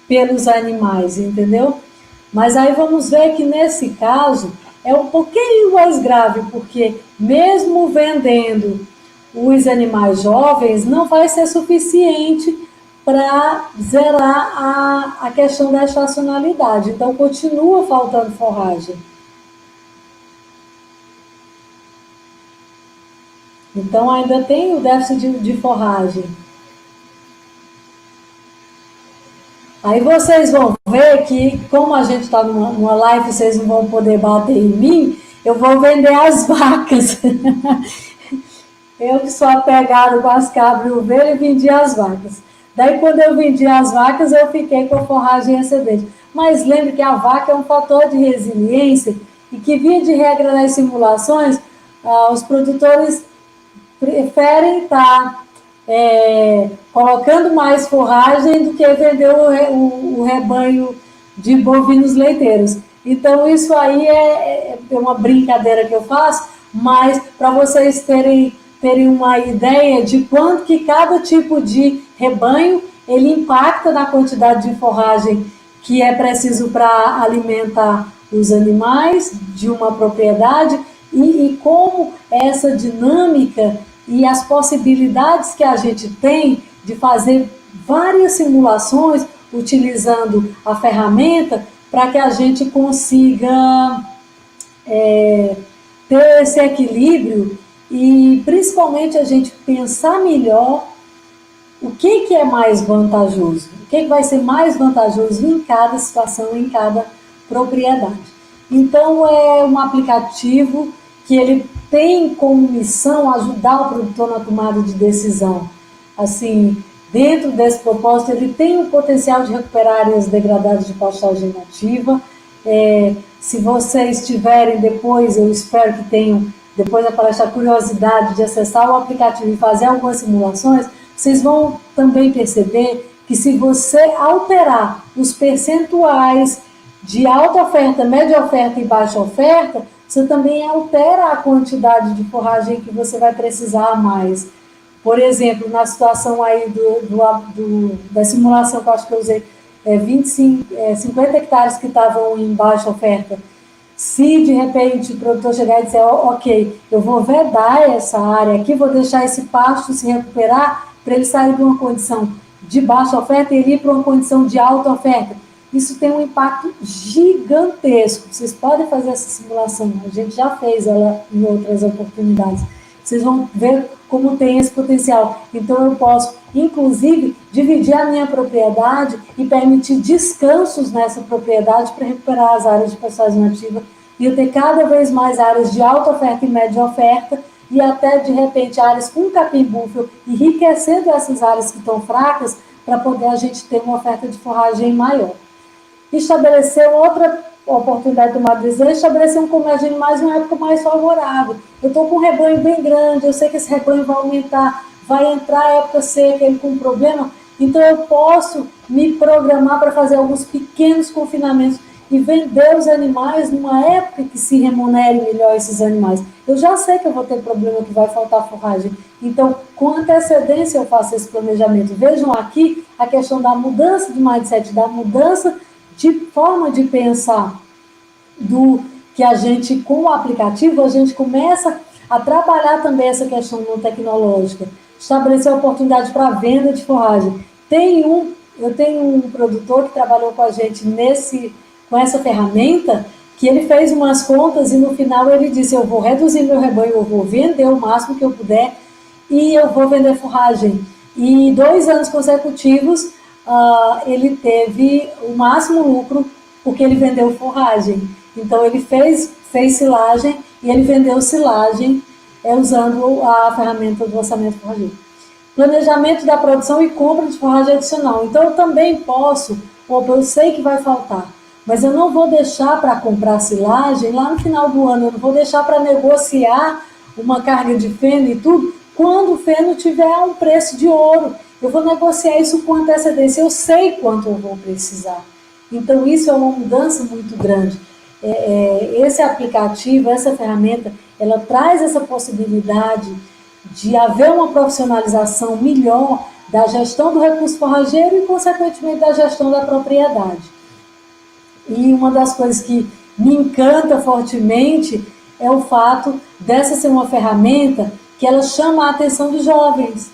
pelos animais, entendeu? Mas aí vamos ver que, nesse caso, é um pouquinho mais grave, porque mesmo vendendo os jovens, não vai ser suficiente para zerar a questão da estacionalidade. Então, continua faltando forragem. Então, ainda tem o déficit de forragem. Aí vocês vão ver que, como a gente está numa live, vocês não vão poder bater em mim, eu vou vender as vacas. Eu que sou apegado com as cabras e ovelhas, vendi as vacas. Daí, quando eu vendi as vacas, eu fiquei com a forragem excedente. Mas lembre que a vaca é um fator de resiliência e que, via de regra nas simulações, os produtores preferem estar colocando mais forragem do que vender o rebanho de bovinos leiteiros. Então, isso aí é uma brincadeira que eu faço, mas para vocês terem uma ideia de quanto que cada tipo de rebanho ele impacta na quantidade de forragem que é preciso para alimentar os animais de uma propriedade e como essa dinâmica e as possibilidades que a gente tem de fazer várias simulações utilizando a ferramenta para que a gente consiga ter esse equilíbrio e principalmente a gente pensar melhor o que é mais vantajoso, o que vai ser mais vantajoso em cada situação, em cada propriedade. Então, é um aplicativo que ele tem como missão ajudar o produtor na tomada de decisão. Assim, dentro desse propósito, ele tem o potencial de recuperar áreas degradadas de pastagem nativa. Se vocês tiverem depois, eu espero que tenham, depois da palestra, a curiosidade de acessar o aplicativo e fazer algumas simulações, vocês vão também perceber que se você alterar os percentuais de alta oferta, média oferta e baixa oferta, você também altera a quantidade de forragem que você vai precisar a mais. Por exemplo, na situação aí da simulação que eu acho que eu usei, 50 hectares que estavam em baixa oferta, se de repente o produtor chegar e dizer, ok, eu vou vedar essa área aqui, vou deixar esse pasto se recuperar para ele sair de uma condição de baixa oferta e ele ir para uma condição de alta oferta. Isso tem um impacto gigantesco. Vocês podem fazer essa simulação, a gente já fez ela em outras oportunidades. Vocês vão ver como tem esse potencial. Então, eu posso, inclusive, dividir a minha propriedade e permitir descansos nessa propriedade para recuperar as áreas de pastagem nativa e eu ter cada vez mais áreas de alta oferta e média oferta e até, de repente, áreas com capim búfalo, enriquecendo essas áreas que estão fracas para poder a gente ter uma oferta de forragem maior. Estabelecer outra oportunidade de tomar decisão, estabelecer um comércio de animais em uma época mais favorável. Eu estou com um rebanho bem grande, eu sei que esse rebanho vai aumentar, vai entrar a época seca, ele com um problema, então eu posso me programar para fazer alguns pequenos confinamentos e vender os animais numa época que se remunere melhor esses animais. Eu já sei que eu vou ter problema, que vai faltar forragem. Então, com antecedência eu faço esse planejamento. Vejam aqui a questão da mudança de mindset, da mudança de forma de pensar, do que a gente, com o aplicativo, a gente começa a trabalhar também essa questão não tecnológica, estabelecer oportunidade para venda de forragem. Eu tenho um produtor que trabalhou com a gente com essa ferramenta, que ele fez umas contas e no final ele disse, eu vou reduzir meu rebanho, eu vou vender o máximo que eu puder e eu vou vender forragem. E 2 anos consecutivos, ele teve o máximo lucro porque ele vendeu forragem. Então, ele fez silagem e ele vendeu silagem usando a ferramenta do orçamento forrageiro. Planejamento da produção e compra de forragem adicional. Então, eu também posso, eu sei que vai faltar, mas eu não vou deixar para comprar silagem lá no final do ano, eu não vou deixar para negociar uma carga de feno e tudo, quando o feno tiver um preço de ouro. Eu vou negociar isso com antecedência, eu sei quanto eu vou precisar. Então, isso é uma mudança muito grande. Esse aplicativo, essa ferramenta, ela traz essa possibilidade de haver uma profissionalização melhor da gestão do recurso forrageiro e, consequentemente, da gestão da propriedade. E uma das coisas que me encanta fortemente é o fato dessa ser uma ferramenta que ela chama a atenção dos jovens.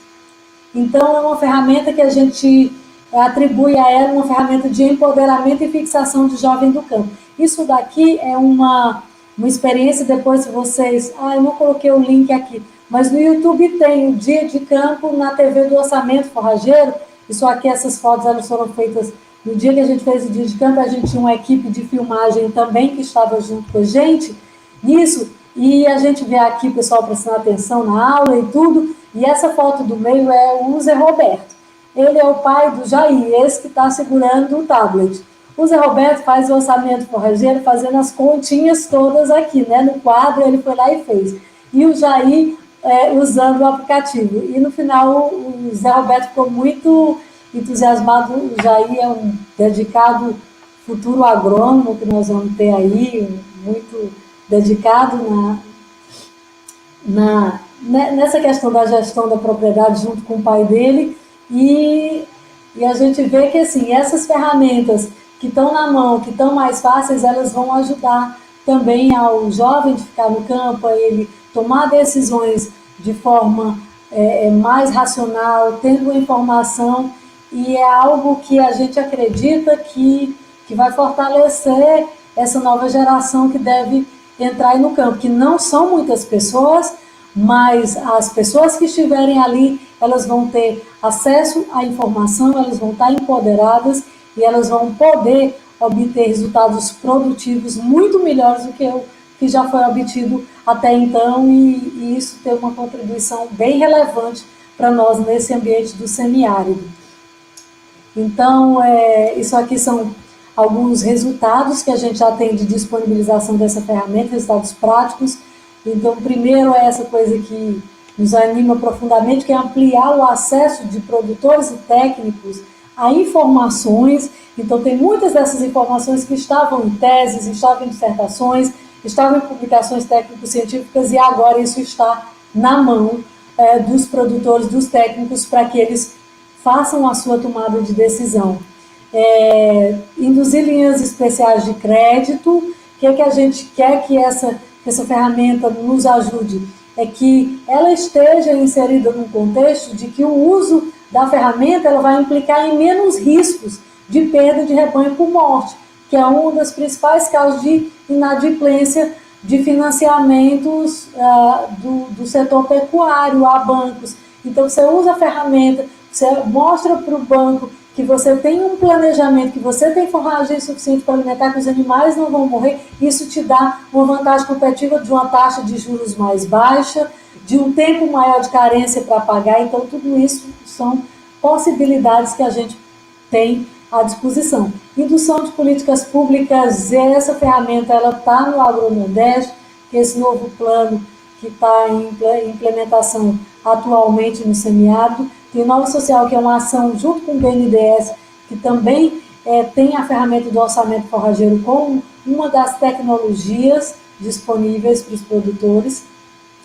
Então, é uma ferramenta que a gente atribui a ela uma ferramenta de empoderamento e fixação de jovem do campo. Isso daqui é uma experiência, depois se vocês... eu não coloquei o link aqui, mas no YouTube tem o Dia de Campo na TV do Orçamento Forrageiro. Isso aqui, essas fotos, elas foram feitas no dia que a gente fez o Dia de Campo, a gente tinha uma equipe de filmagem também que estava junto com a gente nisso, e a gente vê aqui o pessoal prestando atenção na aula e tudo, e essa foto do meio é o Zé Roberto. Ele é o pai do Jair, esse que está segurando o tablet. O Zé Roberto faz o orçamento forrageiro fazendo as continhas todas aqui, né? No quadro ele foi lá e fez. E o Jair usando o aplicativo. E no final o Zé Roberto ficou muito entusiasmado. O Jair é um dedicado futuro agrônomo que nós vamos ter aí, muito dedicado nessa questão da gestão da propriedade junto com o pai dele. E a gente vê que assim, essas ferramentas que estão na mão, que estão mais fáceis, elas vão ajudar também ao jovem de ficar no campo, a ele tomar decisões de forma mais racional, tendo informação, e é algo que a gente acredita que vai fortalecer essa nova geração que deve entrar aí no campo, que não são muitas pessoas, mas as pessoas que estiverem ali, elas vão ter acesso à informação, elas vão estar empoderadas e elas vão poder obter resultados produtivos muito melhores do que o que já foi obtido até então, e isso tem uma contribuição bem relevante para nós nesse ambiente do semiárido. Então, isso aqui são alguns resultados que a gente já tem de disponibilização dessa ferramenta, resultados práticos. Então, primeiro é essa coisa que nos anima profundamente, que é ampliar o acesso de produtores e técnicos a informações. Então, tem muitas dessas informações que estavam em teses, estavam em dissertações, estavam em publicações técnico-científicas, e agora isso está na mão dos produtores, dos técnicos, para que eles façam a sua tomada de decisão. Induzir linhas especiais de crédito. O que é que a gente quer que essa ferramenta nos ajude? É que ela esteja inserida num contexto de que o uso da ferramenta ela vai implicar em menos riscos de perda de rebanho por morte, que é uma das principais causas de inadimplência de financiamentos do setor pecuário a bancos. Então, você usa a ferramenta, você mostra para o banco que você tem um planejamento, que você tem forragem suficiente para alimentar, que os animais não vão morrer. Isso te dá uma vantagem competitiva de uma taxa de juros mais baixa, de um tempo maior de carência para pagar. Então, tudo isso são possibilidades que a gente tem à disposição. Indução de políticas públicas, essa ferramenta está no AgroNordeste, que é esse novo plano que está em implementação atualmente no semiárido. Tem Nova Social, que é uma ação junto com o BNDES, que também tem a ferramenta do orçamento forrageiro como uma das tecnologias disponíveis para os produtores.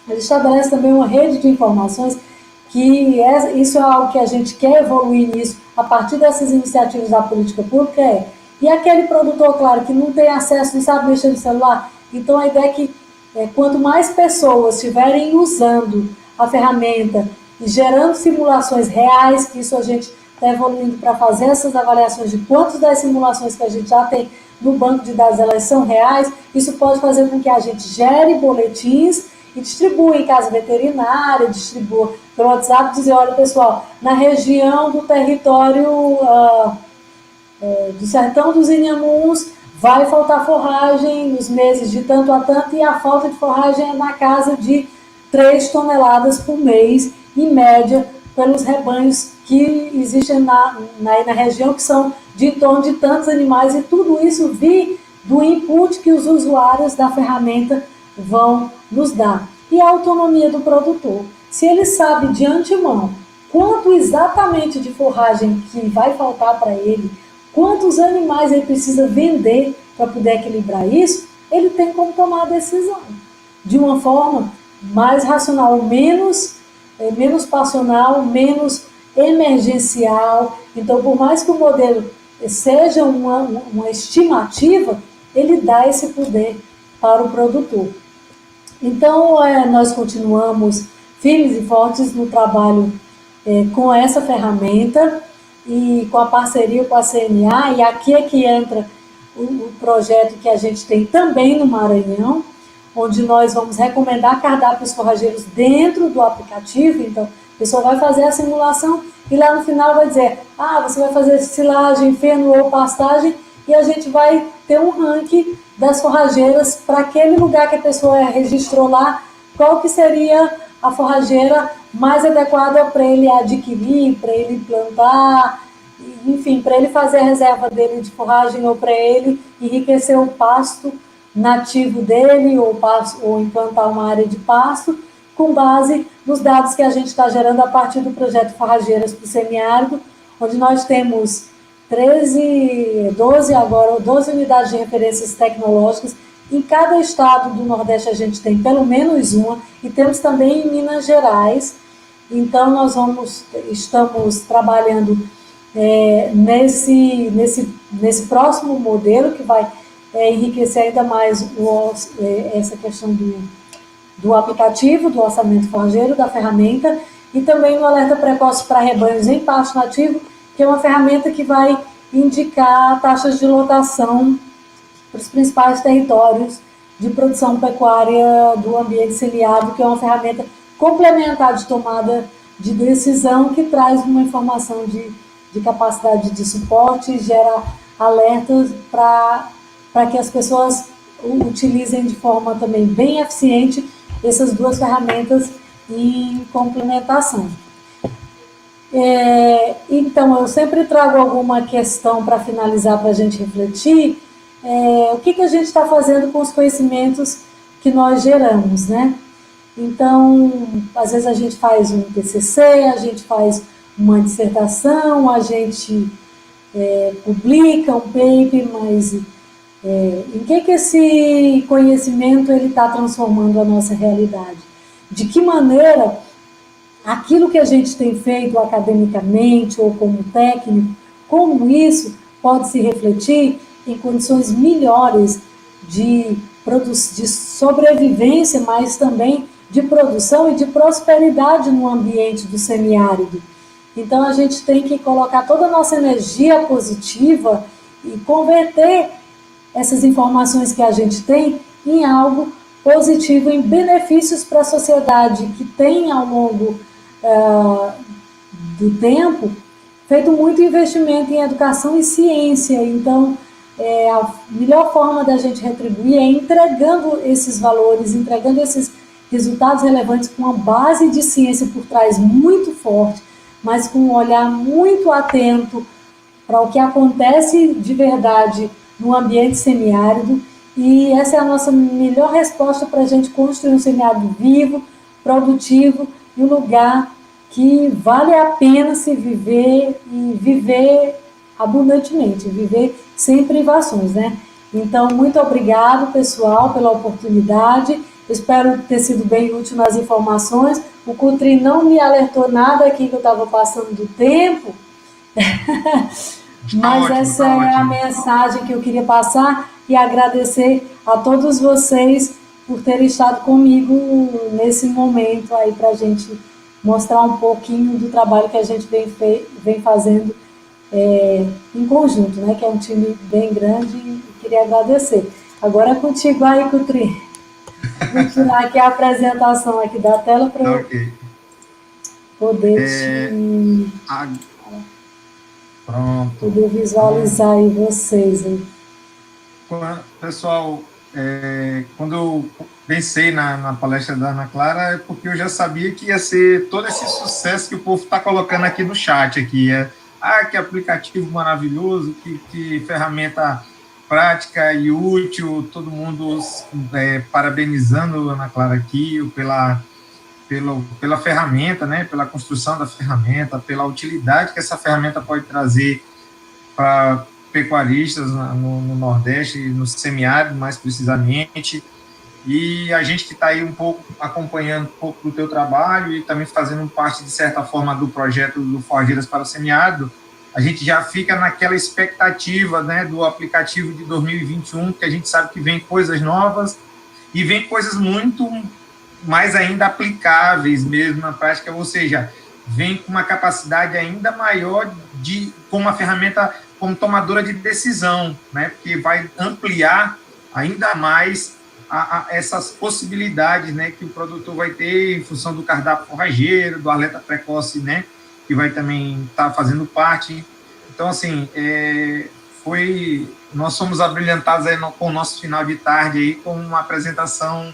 Ele estabelece também uma rede de informações, que isso é algo que a gente quer evoluir nisso, a partir dessas iniciativas da política pública. E aquele produtor, claro, que não tem acesso, não sabe mexer no celular, então a ideia é que quanto mais pessoas estiverem usando a ferramenta e gerando simulações reais, que isso a gente está evoluindo para fazer essas avaliações de quantas das simulações que a gente já tem no banco de dados elas são reais, isso pode fazer com que a gente gere boletins e distribua em casa veterinária, distribua pelo WhatsApp, dizer, olha pessoal, na região do território do sertão dos Inhamuns vai faltar forragem nos meses de tanto a tanto, e a falta de forragem é na casa de 3 toneladas por mês, em média, pelos rebanhos que existem na região, que são de em torno de tantos animais, e tudo isso vir do input que os usuários da ferramenta vão nos dar. E a autonomia do produtor. Se ele sabe de antemão quanto exatamente de forragem que vai faltar para ele, quantos animais ele precisa vender para poder equilibrar isso, ele tem como tomar a decisão de uma forma mais racional, menos passional, menos emergencial. Então, por mais que o modelo seja uma estimativa, ele dá esse poder para o produtor. Então, nós continuamos firmes e fortes no trabalho com essa ferramenta e com a parceria com a CNA, e aqui é que entra o projeto que a gente tem também no Maranhão, onde nós vamos recomendar cardápios forrageiros dentro do aplicativo. Então, a pessoa vai fazer a simulação e lá no final vai dizer, você vai fazer silagem, feno ou pastagem, e a gente vai ter um ranking das forrageiras para aquele lugar que a pessoa registrou lá, qual que seria a forrageira mais adequada para ele adquirir, para ele plantar, enfim, para ele fazer a reserva dele de forragem, ou para ele enriquecer o pasto nativo dele, ou implantar uma área de pasto, com base nos dados que a gente está gerando a partir do projeto Forrageiras para o Semiárido, onde nós temos 12 unidades de referências tecnológicas. Em cada estado do Nordeste a gente tem pelo menos uma, e temos também em Minas Gerais. Então, nós estamos trabalhando nesse próximo modelo, que vai enriquecer ainda mais essa questão do aplicativo, do orçamento forrageiro, da ferramenta, e também no alerta precoce para rebanhos em pasto nativo, que é uma ferramenta que vai indicar taxas de lotação para os principais territórios de produção pecuária do ambiente semiárido, que é uma ferramenta complementar de tomada de decisão que traz uma informação de capacidade de suporte e gera alertas para que as pessoas utilizem de forma também bem eficiente essas duas ferramentas em complementação. Então, eu sempre trago alguma questão para finalizar, para a gente refletir. O que a gente está fazendo com os conhecimentos que nós geramos, né? Então, às vezes a gente faz um TCC, a gente faz uma dissertação, a gente publica um paper, mas em que esse conhecimento ele está transformando a nossa realidade? De que maneira aquilo que a gente tem feito academicamente ou como técnico, como isso pode se refletir em condições melhores de sobrevivência, mas também de produção e de prosperidade no ambiente do semiárido. Então, a gente tem que colocar toda a nossa energia positiva e converter essas informações que a gente tem em algo positivo, em benefícios para a sociedade, que tem, ao longo do tempo, feito muito investimento em educação e ciência. Então, a melhor forma da gente retribuir é entregando esses valores, entregando esses resultados relevantes com uma base de ciência por trás muito forte, mas com um olhar muito atento para o que acontece de verdade no ambiente semiárido. E essa é a nossa melhor resposta para a gente construir um semiárido vivo, produtivo e um lugar que vale a pena se viver e viver abundantemente, viver sem privações, né? Então, muito obrigado, pessoal, pela oportunidade. Espero ter sido bem útil nas informações. O Cutrim não me alertou nada aqui que eu estava passando do tempo, mas essa é a mensagem que eu queria passar e agradecer a todos vocês por terem estado comigo nesse momento aí para a gente mostrar um pouquinho do trabalho que a gente vem fazendo em conjunto, né? Que é um time bem grande e queria agradecer. Agora é contigo aí, Cutrim. Vou tirar aqui a apresentação aqui da tela para eu poder poder visualizar aí vocês. Aí. Pessoal, quando eu pensei na palestra da Ana Clara, é porque eu já sabia que ia ser todo esse sucesso que o povo está colocando aqui no chat. Aqui. Que aplicativo maravilhoso, que ferramenta prática e útil, todo mundo parabenizando a Ana Clara aqui pela ferramenta, né, pela construção da ferramenta, pela utilidade que essa ferramenta pode trazer para pecuaristas no Nordeste, no semiárido, mais precisamente, e a gente que está aí um pouco acompanhando um pouco do teu trabalho e também fazendo parte, de certa forma, do projeto do Forjeiras para o Semiárido, a gente já fica naquela expectativa, né, do aplicativo de 2021, que a gente sabe que vem coisas novas e vem coisas muito mais ainda aplicáveis mesmo na prática, ou seja, vem com uma capacidade ainda maior com uma ferramenta como tomadora de decisão, né, porque vai ampliar ainda mais essas possibilidades, né, que o produtor vai ter em função do cardápio forrageiro, do alerta precoce, né, que vai também estar fazendo parte. Então, assim, nós somos abrilhantados aí com o nosso final de tarde aí, com uma apresentação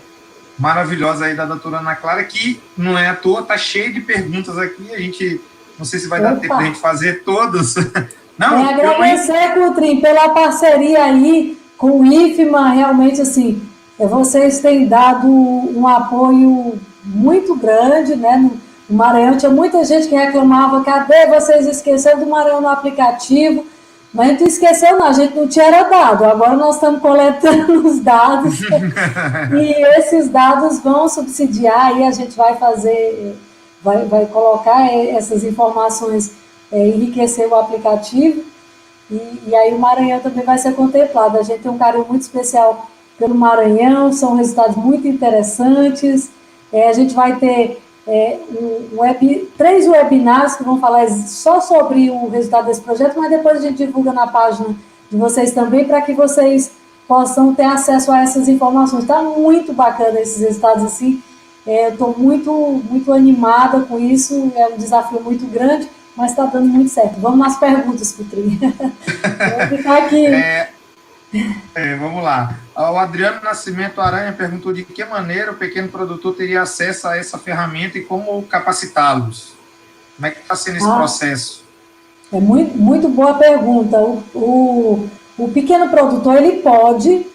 maravilhosa aí da doutora Ana Clara, que não é à toa, está cheio de perguntas aqui, a gente, não sei se vai dar tempo de a gente fazer todas. Não, agradecer, Cutrim, pela parceria aí com o IFMA, realmente, assim, vocês têm dado um apoio muito grande, né, no Maranhão. Tinha muita gente que reclamava, cadê vocês esqueceram do Maranhão no aplicativo? Mas a gente não esqueceu, não, a gente não tinha dado. Agora nós estamos coletando os dados e esses dados vão subsidiar e a gente vai fazer, vai colocar essas informações, enriquecer o aplicativo e aí o Maranhão também vai ser contemplado. A gente tem um carinho muito especial pelo Maranhão, são resultados muito interessantes. A gente vai ter 3 webinários que vão falar só sobre o resultado desse projeto, mas depois a gente divulga na página de vocês também, para que vocês possam ter acesso a essas informações. Está muito bacana esses resultados assim. Estou muito animada com isso, é um desafio muito grande, mas está dando muito certo. Vamos nas perguntas, Cutrim. Vou ficar aqui. Vamos lá. O Adriano Nascimento Aranha perguntou de que maneira o pequeno produtor teria acesso a essa ferramenta e como capacitá-los. Como é que está sendo esse processo? É muito boa pergunta. O pequeno produtor, ele pode,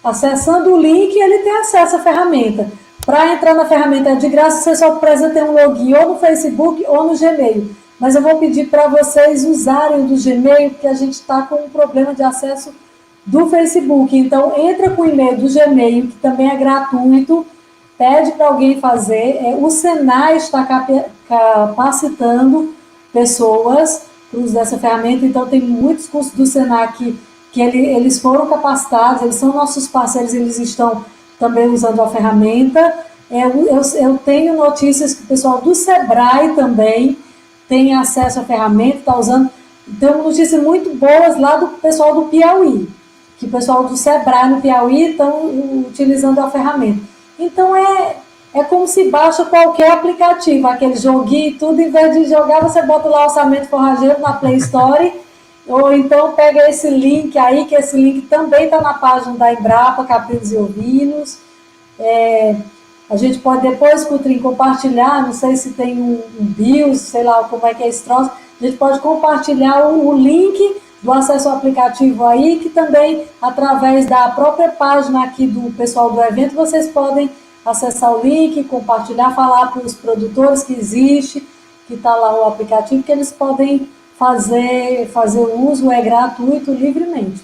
acessando o link, ele tem acesso à ferramenta. Para entrar na ferramenta de graça, você só precisa ter um login ou no Facebook ou no Gmail. Mas eu vou pedir para vocês usarem do Gmail, porque a gente está com um problema de acesso do Facebook. Então, entra com o e-mail do Gmail, que também é gratuito, pede para alguém fazer. O Senai está capacitando pessoas para o uso dessa ferramenta, então tem muitos cursos do Senai que eles foram capacitados, eles são nossos parceiros, eles estão também usando a ferramenta. Eu tenho notícias que o pessoal do Sebrae também tem acesso à ferramenta, está usando. Tem notícias muito boas lá do pessoal do Piauí, que o pessoal do Sebrae no Piauí estão utilizando a ferramenta. Então, é como se baixa qualquer aplicativo, aquele joguinho e tudo, em vez de jogar, você bota lá o orçamento forrageiro na Play Store, ou então pega esse link aí, que esse link também está na página da Embrapa, Caprinos e Ovinos. A gente pode depois, Cutrim, compartilhar, não sei se tem um BIOS, sei lá como é que é esse troço, a gente pode compartilhar o link do acesso ao aplicativo aí, que também, através da própria página aqui do pessoal do evento, vocês podem acessar o link, compartilhar, falar para os produtores que existe, que está lá o aplicativo, que eles podem fazer o uso, é gratuito, livremente.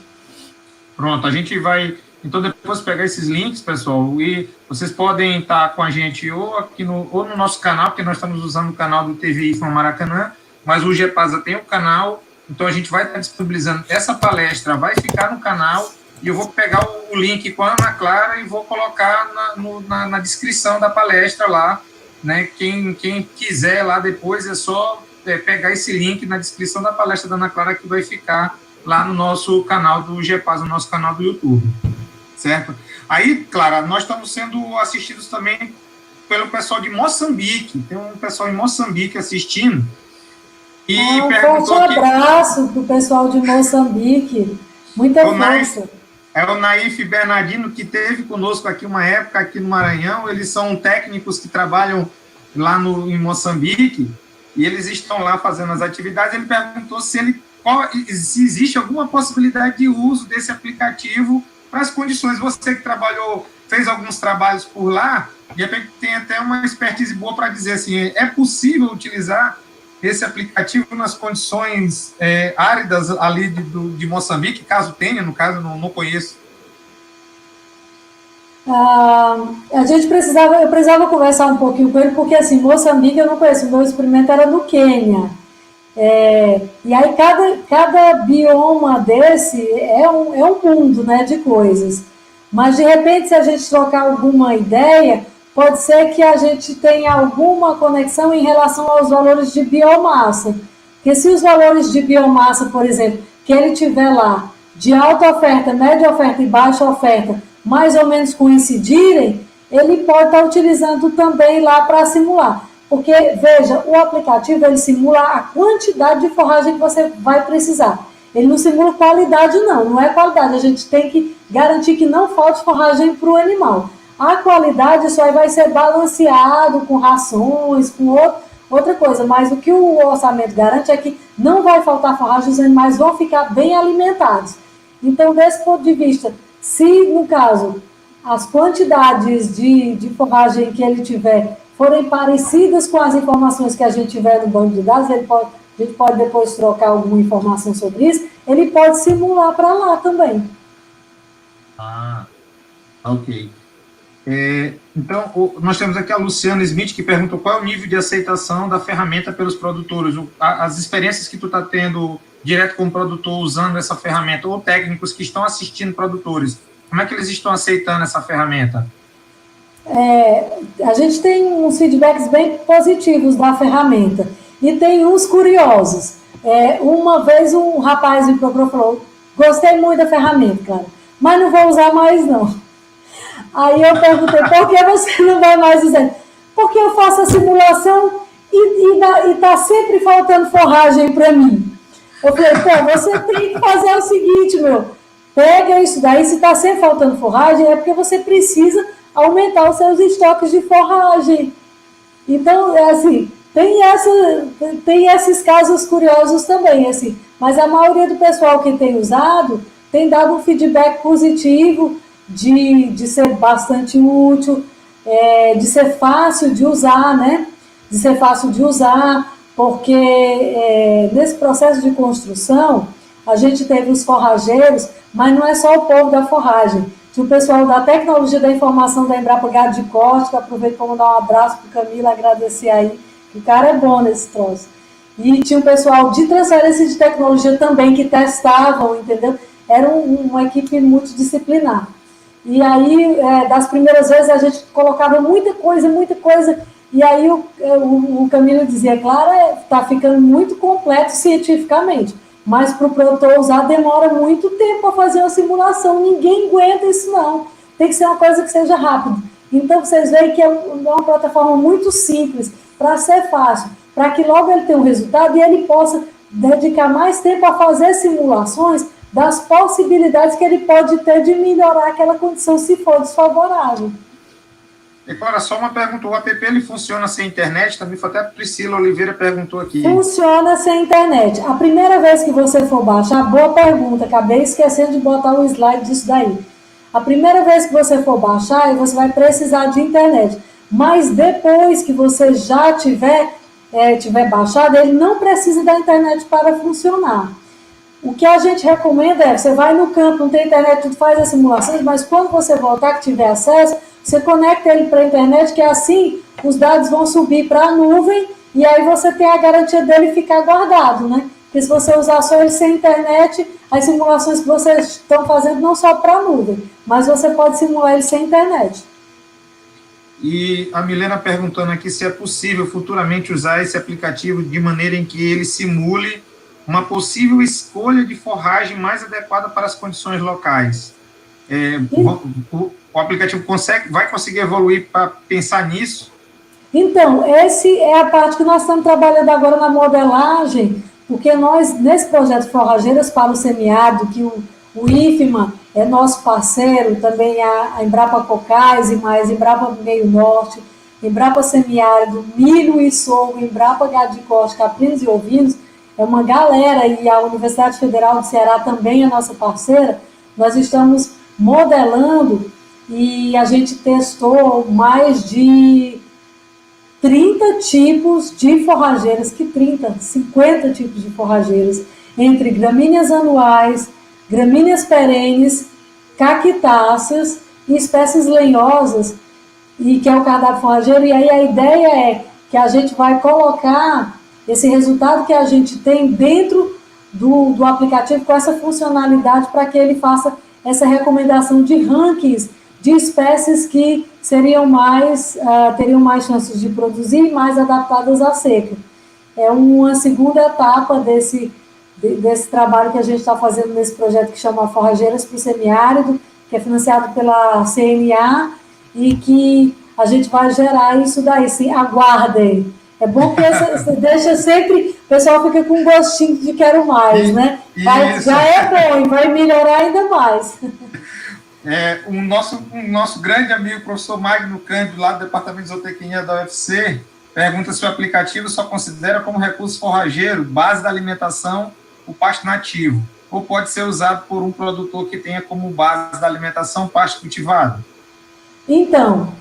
Pronto, a gente vai, então, depois pegar esses links, pessoal, e vocês podem estar com a gente ou no nosso canal, porque nós estamos usando o canal do TV IFAM Maracanã, mas o GEPASA tem o canal, então a gente vai estar disponibilizando essa palestra, vai ficar no canal, e eu vou pegar o link com a Ana Clara e vou colocar na descrição da palestra lá, né? Quem quiser lá depois é só pegar esse link na descrição da palestra da Ana Clara, que vai ficar lá no nosso canal do GEPAS, no nosso canal do YouTube, certo? Aí, Clara, nós estamos sendo assistidos também pelo pessoal de Moçambique, tem um pessoal em Moçambique assistindo, e um forte abraço para o pessoal de Moçambique, muita força. É o Naif Bernardino, que teve conosco aqui uma época, aqui no Maranhão. Eles são técnicos que trabalham lá em Moçambique, e eles estão lá fazendo as atividades. Ele perguntou se existe alguma possibilidade de uso desse aplicativo para as condições. Você que fez alguns trabalhos por lá, de repente tem até uma expertise boa para dizer assim, é possível utilizar esse aplicativo nas condições áridas ali de Moçambique, caso tenha, no caso, não conheço. Eu precisava conversar um pouquinho com ele, porque assim, Moçambique eu não conheço, o meu experimento era no Quênia. E aí cada bioma desse é um mundo, né, de coisas. Mas de repente, se a gente trocar alguma ideia, pode ser que a gente tenha alguma conexão em relação aos valores de biomassa. Porque se os valores de biomassa, por exemplo, que ele tiver lá, de alta oferta, média oferta e baixa oferta, mais ou menos coincidirem, ele pode estar utilizando também lá para simular. Porque, veja, o aplicativo, ele simula a quantidade de forragem que você vai precisar. Ele não simula qualidade, não é qualidade. A gente tem que garantir que não falte forragem para o animal. A qualidade só vai ser balanceado com rações, com outra coisa, mas o que o orçamento garante é que não vai faltar forragem, os animais vão ficar bem alimentados. Então, desse ponto de vista, se, no caso, as quantidades de forragem que ele tiver forem parecidas com as informações que a gente tiver no banco de dados, a gente pode depois trocar alguma informação sobre isso, ele pode simular para lá também. Ok. Então, nós temos aqui a Luciana Smith, que perguntou qual é o nível de aceitação da ferramenta pelos produtores. As experiências que tu está tendo direto com o produtor usando essa ferramenta, ou técnicos que estão assistindo produtores, como é que eles estão aceitando essa ferramenta? A gente tem uns feedbacks bem positivos da ferramenta, e tem uns curiosos. Uma vez um rapaz me procurou e falou, gostei muito da ferramenta, cara, mas não vou usar mais, não. Aí eu perguntei, por que você não vai mais usar? Porque eu faço a simulação e está sempre faltando forragem para mim. Eu falei, pô, você tem que fazer o seguinte, pega isso daí, se está sempre faltando forragem, é porque você precisa aumentar os seus estoques de forragem. Então, assim, tem esses casos curiosos também, assim, mas a maioria do pessoal que tem usado tem dado um feedback positivo de ser bastante útil, de ser fácil de usar, né? De ser fácil de usar, porque nesse processo de construção, a gente teve os forrageiros, mas não é só o povo da forragem. Tinha o pessoal da tecnologia da informação da Embrapa Gado de Corte, que aproveito para mandar um abraço para o Camilo, agradecer aí, que o cara é bom nesse troço. E tinha o pessoal de transferência de tecnologia também, que testavam, entendeu? Era uma equipe multidisciplinar. E aí, das primeiras vezes, a gente colocava muita coisa, e aí o Camilo dizia, claro, está ficando muito completo cientificamente, mas para o produtor usar demora muito tempo para fazer uma simulação, ninguém aguenta isso não, tem que ser uma coisa que seja rápida. Então, vocês veem que é uma plataforma muito simples, para ser fácil, para que logo ele tenha um resultado e ele possa dedicar mais tempo a fazer simulações das possibilidades que ele pode ter de melhorar aquela condição se for desfavorável. E, Clara, só uma pergunta, o app ele funciona sem internet? Também foi até a Priscila Oliveira perguntou aqui. Funciona sem internet. A primeira vez que você for baixar, boa pergunta, acabei esquecendo de botar o slide disso daí. A primeira vez que você for baixar, você vai precisar de internet. Mas depois que você já tiver baixado, ele não precisa da internet para funcionar. O que a gente recomenda é, você vai no campo, não tem internet, tudo faz as simulações, mas quando você voltar, que tiver acesso, você conecta ele para a internet, que assim os dados vão subir para a nuvem e aí você tem a garantia dele ficar guardado, né? Porque se você usar só ele sem internet, as simulações que vocês estão fazendo não só para a nuvem, mas você pode simular ele sem internet. E a Milena perguntando aqui se é possível futuramente usar esse aplicativo de maneira em que ele simule uma possível escolha de forragem mais adequada para as condições locais. O aplicativo vai conseguir evoluir para pensar nisso? Então, essa é a parte que nós estamos trabalhando agora na modelagem, porque nós, nesse projeto Forrageiras para o Semiárido, que o IFMA é nosso parceiro, também a Embrapa Cocais e mais, Embrapa Meio Norte, Embrapa Semiárido, Milho e Sorgo, Embrapa Gado de Corte, Caprinos e Ovinos, é uma galera, e a Universidade Federal do Ceará também é nossa parceira. Nós estamos modelando e a gente testou mais de 30 tipos de forrageiras, 50 tipos de forrageiras, entre gramíneas anuais, gramíneas perenes, cactáceas e espécies lenhosas, e que é o cardápio forrageiro. E aí a ideia é que a gente vai colocar esse resultado que a gente tem dentro do aplicativo com essa funcionalidade para que ele faça essa recomendação de rankings de espécies que teriam mais chances de produzir, mais adaptadas à seca. É uma segunda etapa desse trabalho que a gente está fazendo nesse projeto que chama Forrageiras para o Semiárido, que é financiado pela CNA, e que a gente vai gerar isso daí, sim, aguardem. É bom que você deixa sempre, o pessoal fica com um gostinho de quero mais, né? Já é bom e vai melhorar ainda mais. O nosso grande amigo, professor Magno Cândido, lá do Departamento de Zootecnia da UFC, pergunta se o aplicativo só considera como recurso forrageiro, base da alimentação, o pasto nativo, ou pode ser usado por um produtor que tenha como base da alimentação pasto cultivado? Então,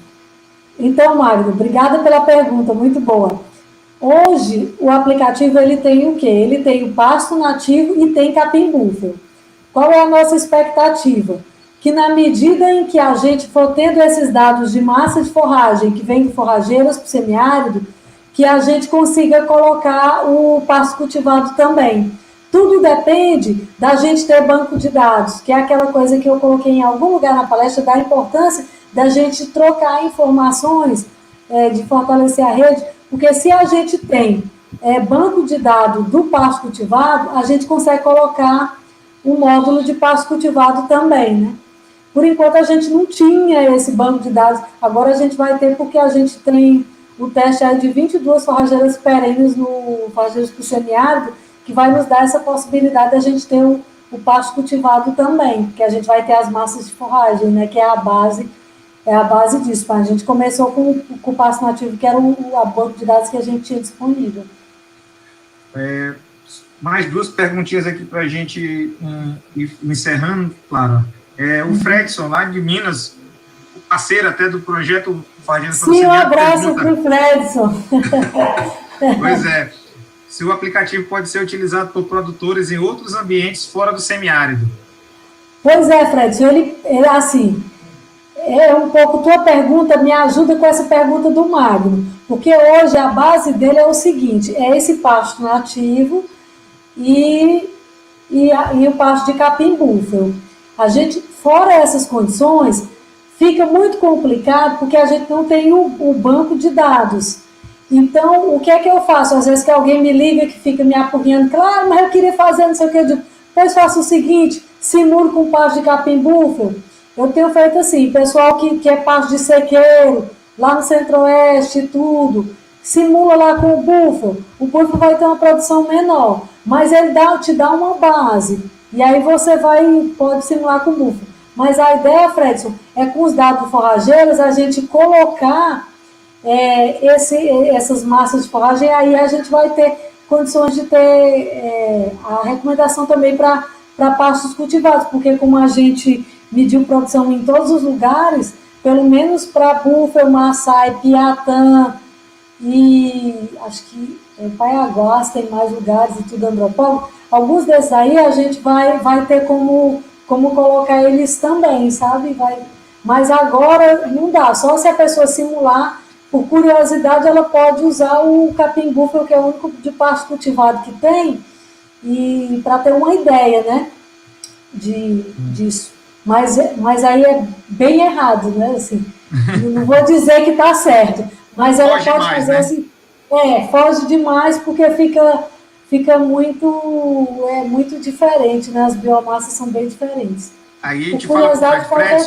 Magno, obrigada pela pergunta, muito boa. Hoje, o aplicativo ele tem o quê? Ele tem o pasto nativo e tem capim búfalo. Qual é a nossa expectativa? Que na medida em que a gente for tendo esses dados de massa de forragem, que vem de forrageiras para o semiárido, que a gente consiga colocar o pasto cultivado também. Tudo depende da gente ter banco de dados, que é aquela coisa que eu coloquei em algum lugar na palestra, da importância da gente trocar informações, de fortalecer a rede, porque se a gente tem banco de dados do pasto cultivado, a gente consegue colocar um módulo de pasto cultivado também, né? Por enquanto, a gente não tinha esse banco de dados. Agora a gente vai ter, porque a gente tem o teste aí de 22 forrageiras perenes no Forrageiros para o Semiárido, que vai nos dar essa possibilidade de a gente ter o pasto cultivado também, que a gente vai ter as massas de forragem, né, que é a base disso. A gente começou com o pasto nativo, que era a banco de dados que a gente tinha disponível. Mais duas perguntinhas aqui para a gente ir encerrando, Clara. O Fredson, lá de Minas, parceiro até do projeto Fazendas para o Sim, um abraço para o Fredson. Pois é. Se o aplicativo pode ser utilizado por produtores em outros ambientes fora do semiárido. Pois é, Fredson, ele assim, um pouco, tua pergunta me ajuda com essa pergunta do Magno, porque hoje a base dele é o seguinte, é esse pasto nativo e o pasto de capim-búfalo. A gente, fora essas condições, fica muito complicado porque a gente não tem o banco de dados. Então, o que é que eu faço? Às vezes que alguém me liga que fica me apurrinhando, claro, mas eu queria fazer não sei o que, eu digo, pois faço o seguinte, simulo com pasto de capim-búfalo. Eu tenho feito assim, pessoal que é pasto de sequeiro, lá no centro-oeste e tudo, simula lá com o búfalo vai ter uma produção menor, mas ele te dá uma base, e aí você pode simular com o búfalo. Mas a ideia, Fredson, é com os dados forrageiros a gente colocar essas massas de forragem, aí a gente vai ter condições de ter a recomendação também para pastos cultivados, porque como a gente mediu produção em todos os lugares, pelo menos para búfalo, Maçai, Piatã e acho que Paiaguás tem mais lugares e tudo Andropólogo, alguns desses aí a gente vai ter como colocar eles também, sabe? Mas agora não dá, só se a pessoa simular, por curiosidade, ela pode usar o capim-búfalo, que é o único de pasto cultivado que tem, e para ter uma ideia, né, disso. Mas aí é bem errado, né, assim, não vou dizer que está certo, mas ela foge pode mais, fazer né? assim, foge demais, porque fica muito diferente, né, as biomassas são bem diferentes. Aí a gente fala para o Fred,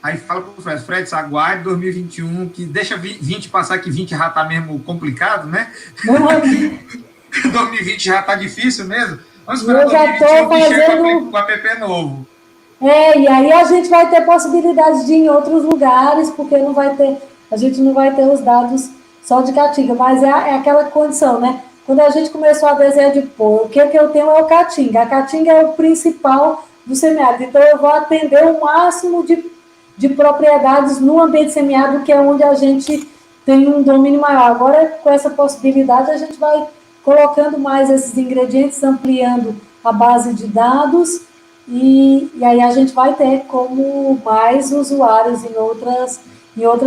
aí fala para o Fred, aguarde 2021, que deixa 20 passar, que 20 já está mesmo complicado, né? 2020 já está difícil mesmo. Vamos esperar 2021 que chega com o app novo. E aí a gente vai ter possibilidade de ir em outros lugares, porque a gente não vai ter os dados só de Caatinga, mas é aquela condição, né? Quando a gente começou a desenhar de o que eu tenho é o Caatinga. A Caatinga é o principal do semiárido, então eu vou atender o máximo de propriedades no ambiente semiárido, que é onde a gente tem um domínio maior. Agora, com essa possibilidade, a gente vai colocando mais esses ingredientes, ampliando a base de dados, e aí a gente vai ter como mais usuários em outras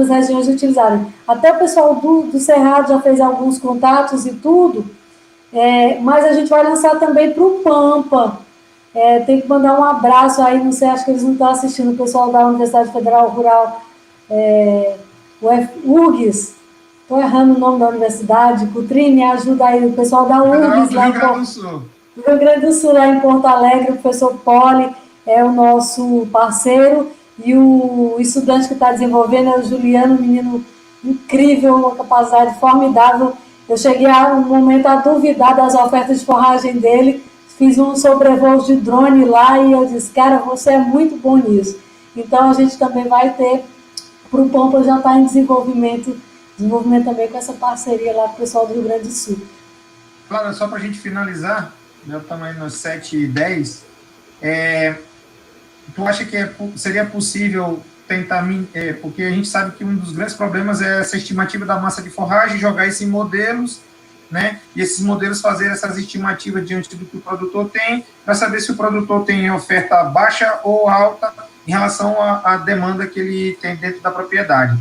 regiões utilizarem. Até o pessoal do Cerrado já fez alguns contatos e tudo, mas a gente vai lançar também para o Pampa. Tem que mandar um abraço aí, não sei, acho que eles não estão assistindo, o pessoal da Universidade Federal Rural, o URGS, estou errando o nome da universidade, Cutrim, me ajuda aí, o pessoal da URGS, lá do Rio Grande do Sul, lá em Porto Alegre, o professor Poli é o nosso parceiro, e o estudante que está desenvolvendo é o Juliano, um menino incrível, uma capacidade formidável. Eu cheguei a um momento a duvidar das ofertas de forragem dele, fiz um sobrevoo de drone lá e eu disse, cara, você é muito bom nisso. Então a gente também vai ter, para o Pampa já está em desenvolvimento também com essa parceria lá com o pessoal do Rio Grande do Sul. Claro, só para a gente finalizar, já estamos aí nos 7h10, tu acha que seria possível tentar, porque a gente sabe que um dos grandes problemas é essa estimativa da massa de forragem, jogar isso em modelos, né? E esses modelos fazer essas estimativas diante do que o produtor tem, para saber se o produtor tem oferta baixa ou alta em relação à demanda que ele tem dentro da propriedade.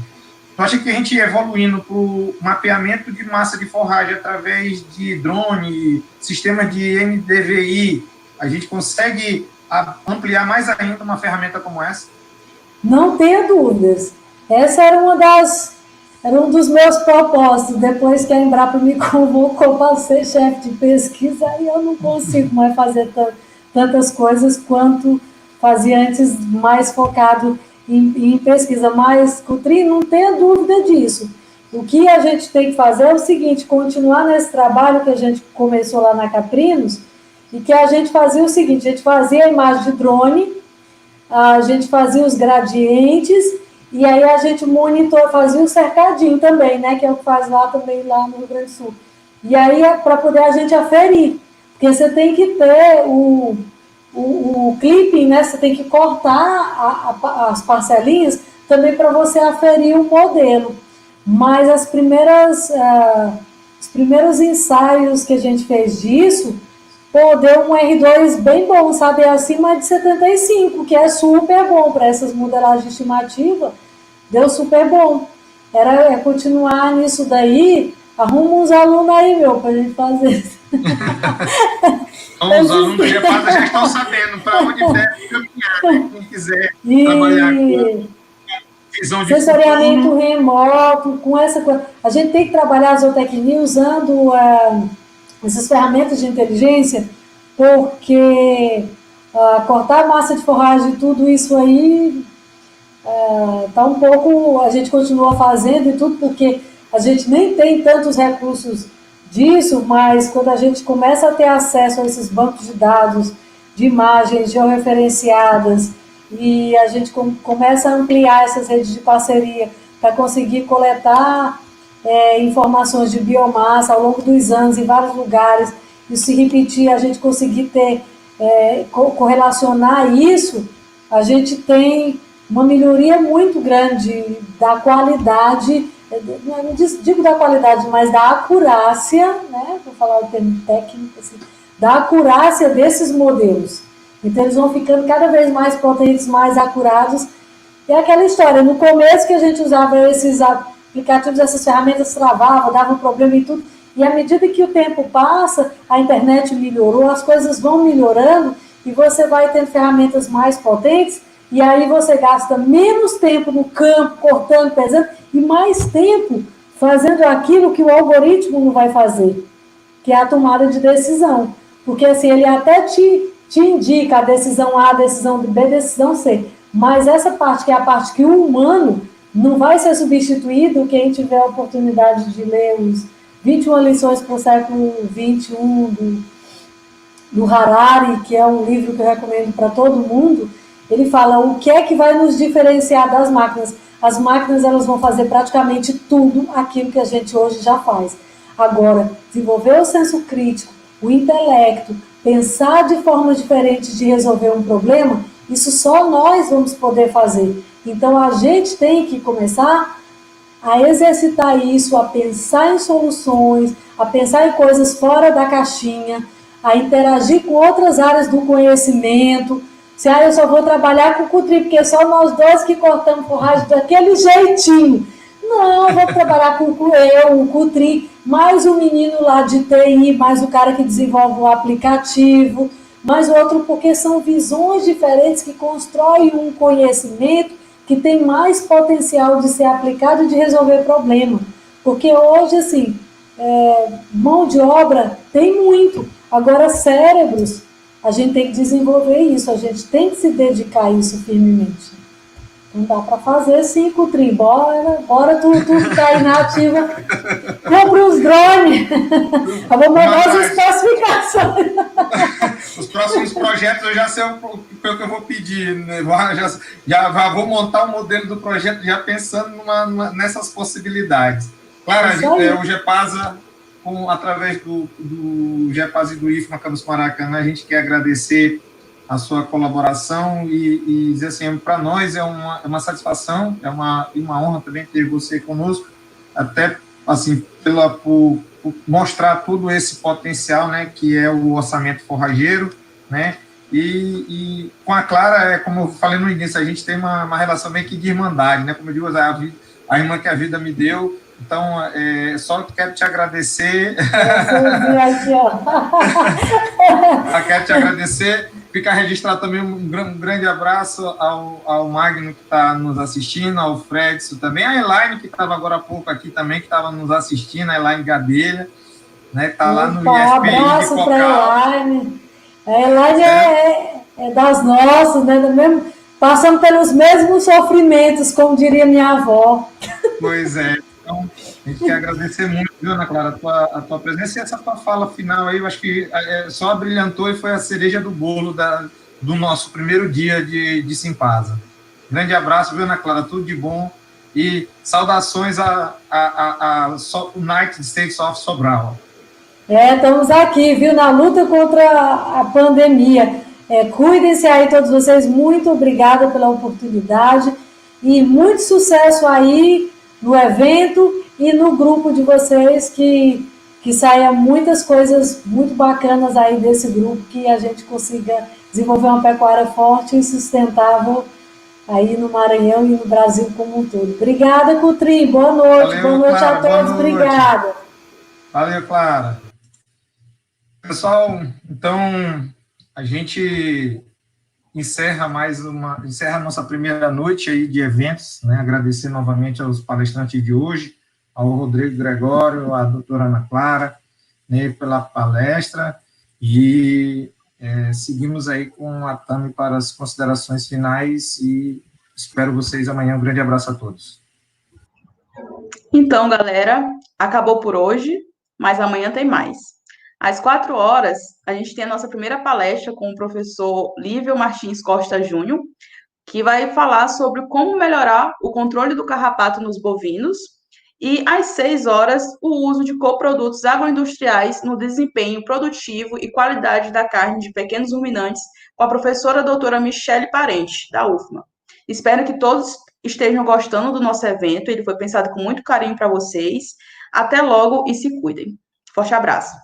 Tu acha que a gente evoluindo para o mapeamento de massa de forragem através de drone, sistema de NDVI, a gente consegue ampliar mais ainda uma ferramenta como essa? Não tenha dúvidas. Essa era um dos meus propósitos. Depois que a Embrapa me convocou para ser chefe de pesquisa, aí eu não consigo mais fazer tantas coisas quanto fazia antes mais focado em pesquisa, mas, Coutrinho, não tenha dúvida disso. O que a gente tem que fazer é o seguinte, continuar nesse trabalho que a gente começou lá na Caprinos, e que a gente fazia o seguinte, a gente fazia a imagem de drone, a gente fazia os gradientes, e aí a gente fazia o cercadinho também, né, que é o que faz lá também, lá no Rio Grande do Sul. E aí, para poder a gente aferir, porque você tem que ter o clipping, né, você tem que cortar as parcelinhas também para você aferir o modelo. Mas os primeiros ensaios que a gente fez disso, pô, deu um R2 bem bom, sabe? É acima de 75, que é super bom para essas modelagens estimativas. Deu super bom. É continuar nisso daí. Arruma uns alunos aí, meu, para a gente fazer. Então, os alunos do GEPASA já estão sabendo para onde deve caminhar, né? Quem quiser trabalhar com visão de sensoriamento futuro. remoto, com essa coisa. A gente tem que trabalhar a zootecnia usando essas ferramentas de inteligência, porque cortar massa de forragem, tudo isso aí tá um pouco, a gente continua fazendo e tudo, porque a gente nem tem tantos recursos disso, mas quando a gente começa a ter acesso a esses bancos de dados, de imagens georreferenciadas, e a gente começa a ampliar essas redes de parceria para conseguir coletar informações de biomassa ao longo dos anos em vários lugares, e se repetir, a gente conseguir ter, correlacionar isso, a gente tem uma melhoria muito grande da qualidade, não digo da qualidade, mas da acurácia, né? Vou falar o termo técnico, assim, da acurácia desses modelos. Então, eles vão ficando cada vez mais potentes, mais acurados. E é aquela história, no começo que a gente usava esses aplicativos, essas ferramentas travavam, davam problema e tudo, e à medida que o tempo passa, a internet melhorou, as coisas vão melhorando, e você vai tendo ferramentas mais potentes, e aí você gasta menos tempo no campo, cortando, pesando, e mais tempo fazendo aquilo que o algoritmo não vai fazer, que é a tomada de decisão. Porque assim, ele até te indica a decisão A, a decisão B, a decisão C. Mas essa parte, que é a parte que o humano não vai ser substituído, quem tiver a oportunidade de ler os 21 lições para o século XXI do Harari, que é um livro que eu recomendo para todo mundo, ele fala o que é que vai nos diferenciar das máquinas. As máquinas, elas vão fazer praticamente tudo aquilo que a gente hoje já faz. Agora, desenvolver o senso crítico, o intelecto, pensar de formas diferentes de resolver um problema, isso só nós vamos poder fazer. Então, a gente tem que começar a exercitar isso, a pensar em soluções, a pensar em coisas fora da caixinha, a interagir com outras áreas do conhecimento. Se eu só vou trabalhar com o Coutrinho, porque só nós dois que cortamos forragem daquele jeitinho. Não, eu vou trabalhar com o Coutrinho, mais o menino lá de TI, mais o cara que desenvolve o aplicativo, mais o outro, porque são visões diferentes que constroem um conhecimento que tem mais potencial de ser aplicado e de resolver problema. Porque hoje, assim, mão de obra tem muito. Agora, cérebros, a gente tem que desenvolver isso, a gente tem que se dedicar a isso firmemente. Não dá para fazer sim, Coutrinho. Bora tu que tá aí na ativa. Compre os drones. Eu vou mandar as especificações. Os próximos projetos eu já sei o que eu vou pedir. Né? Já vou montar o modelo do projeto já pensando nessas possibilidades. Claro, o GEPASA, através do GEPASA e do IFMA Campus Maracanã, a gente quer agradecer a sua colaboração e dizer assim, para nós é uma satisfação, é uma honra também ter você conosco, até assim, por mostrar todo esse potencial, né, que é o orçamento forrageiro, né, e com a Clara, como eu falei no início, a gente tem uma relação meio que de irmandade, né, como eu digo, a irmã que a vida me deu. Então, só quero te agradecer. Quero te agradecer. Fica registrado também um grande abraço ao Magno, que está nos assistindo, ao Fredson também, a Elaine, que estava agora há pouco aqui também, que estava nos assistindo, a Elaine Gadelha, né, está lá no IFPI abraço para a Elaine. A Elaine das nossas, né? Passamos pelos mesmos sofrimentos, como diria minha avó. Pois é. Então, a gente quer agradecer muito, viu, Ana Clara, a tua presença e essa tua fala final aí, eu acho que só brilhantou e foi a cereja do bolo do nosso primeiro dia de Simpasa. Grande abraço, viu, Ana Clara, tudo de bom e saudações a United States of Sobral. Estamos aqui, viu, na luta contra a pandemia. Cuidem-se aí todos vocês, muito obrigada pela oportunidade e muito sucesso aí no evento e no grupo de vocês, que saia muitas coisas muito bacanas aí desse grupo, que a gente consiga desenvolver uma pecuária forte e sustentável aí no Maranhão e no Brasil como um todo. Obrigada, Cutrim, boa noite. Valeu, boa noite Clara, a todos, obrigada. Valeu, Clara. Pessoal, então a gente encerra a nossa primeira noite aí de eventos, né? Agradecer novamente aos palestrantes de hoje, ao Rodrigo Gregório, à doutora Ana Clara, né, pela palestra, e seguimos aí com a Tami para as considerações finais e espero vocês amanhã. Um grande abraço a todos. Então, galera, acabou por hoje, mas amanhã tem mais. Às 4 horas, a gente tem a nossa primeira palestra com o professor Lívio Martins Costa Júnior, que vai falar sobre como melhorar o controle do carrapato nos bovinos. E às 6 horas, o uso de coprodutos agroindustriais no desempenho produtivo e qualidade da carne de pequenos ruminantes, com a professora doutora Michele Parente, da UFMA. Espero que todos estejam gostando do nosso evento, ele foi pensado com muito carinho para vocês. Até logo e se cuidem. Forte abraço.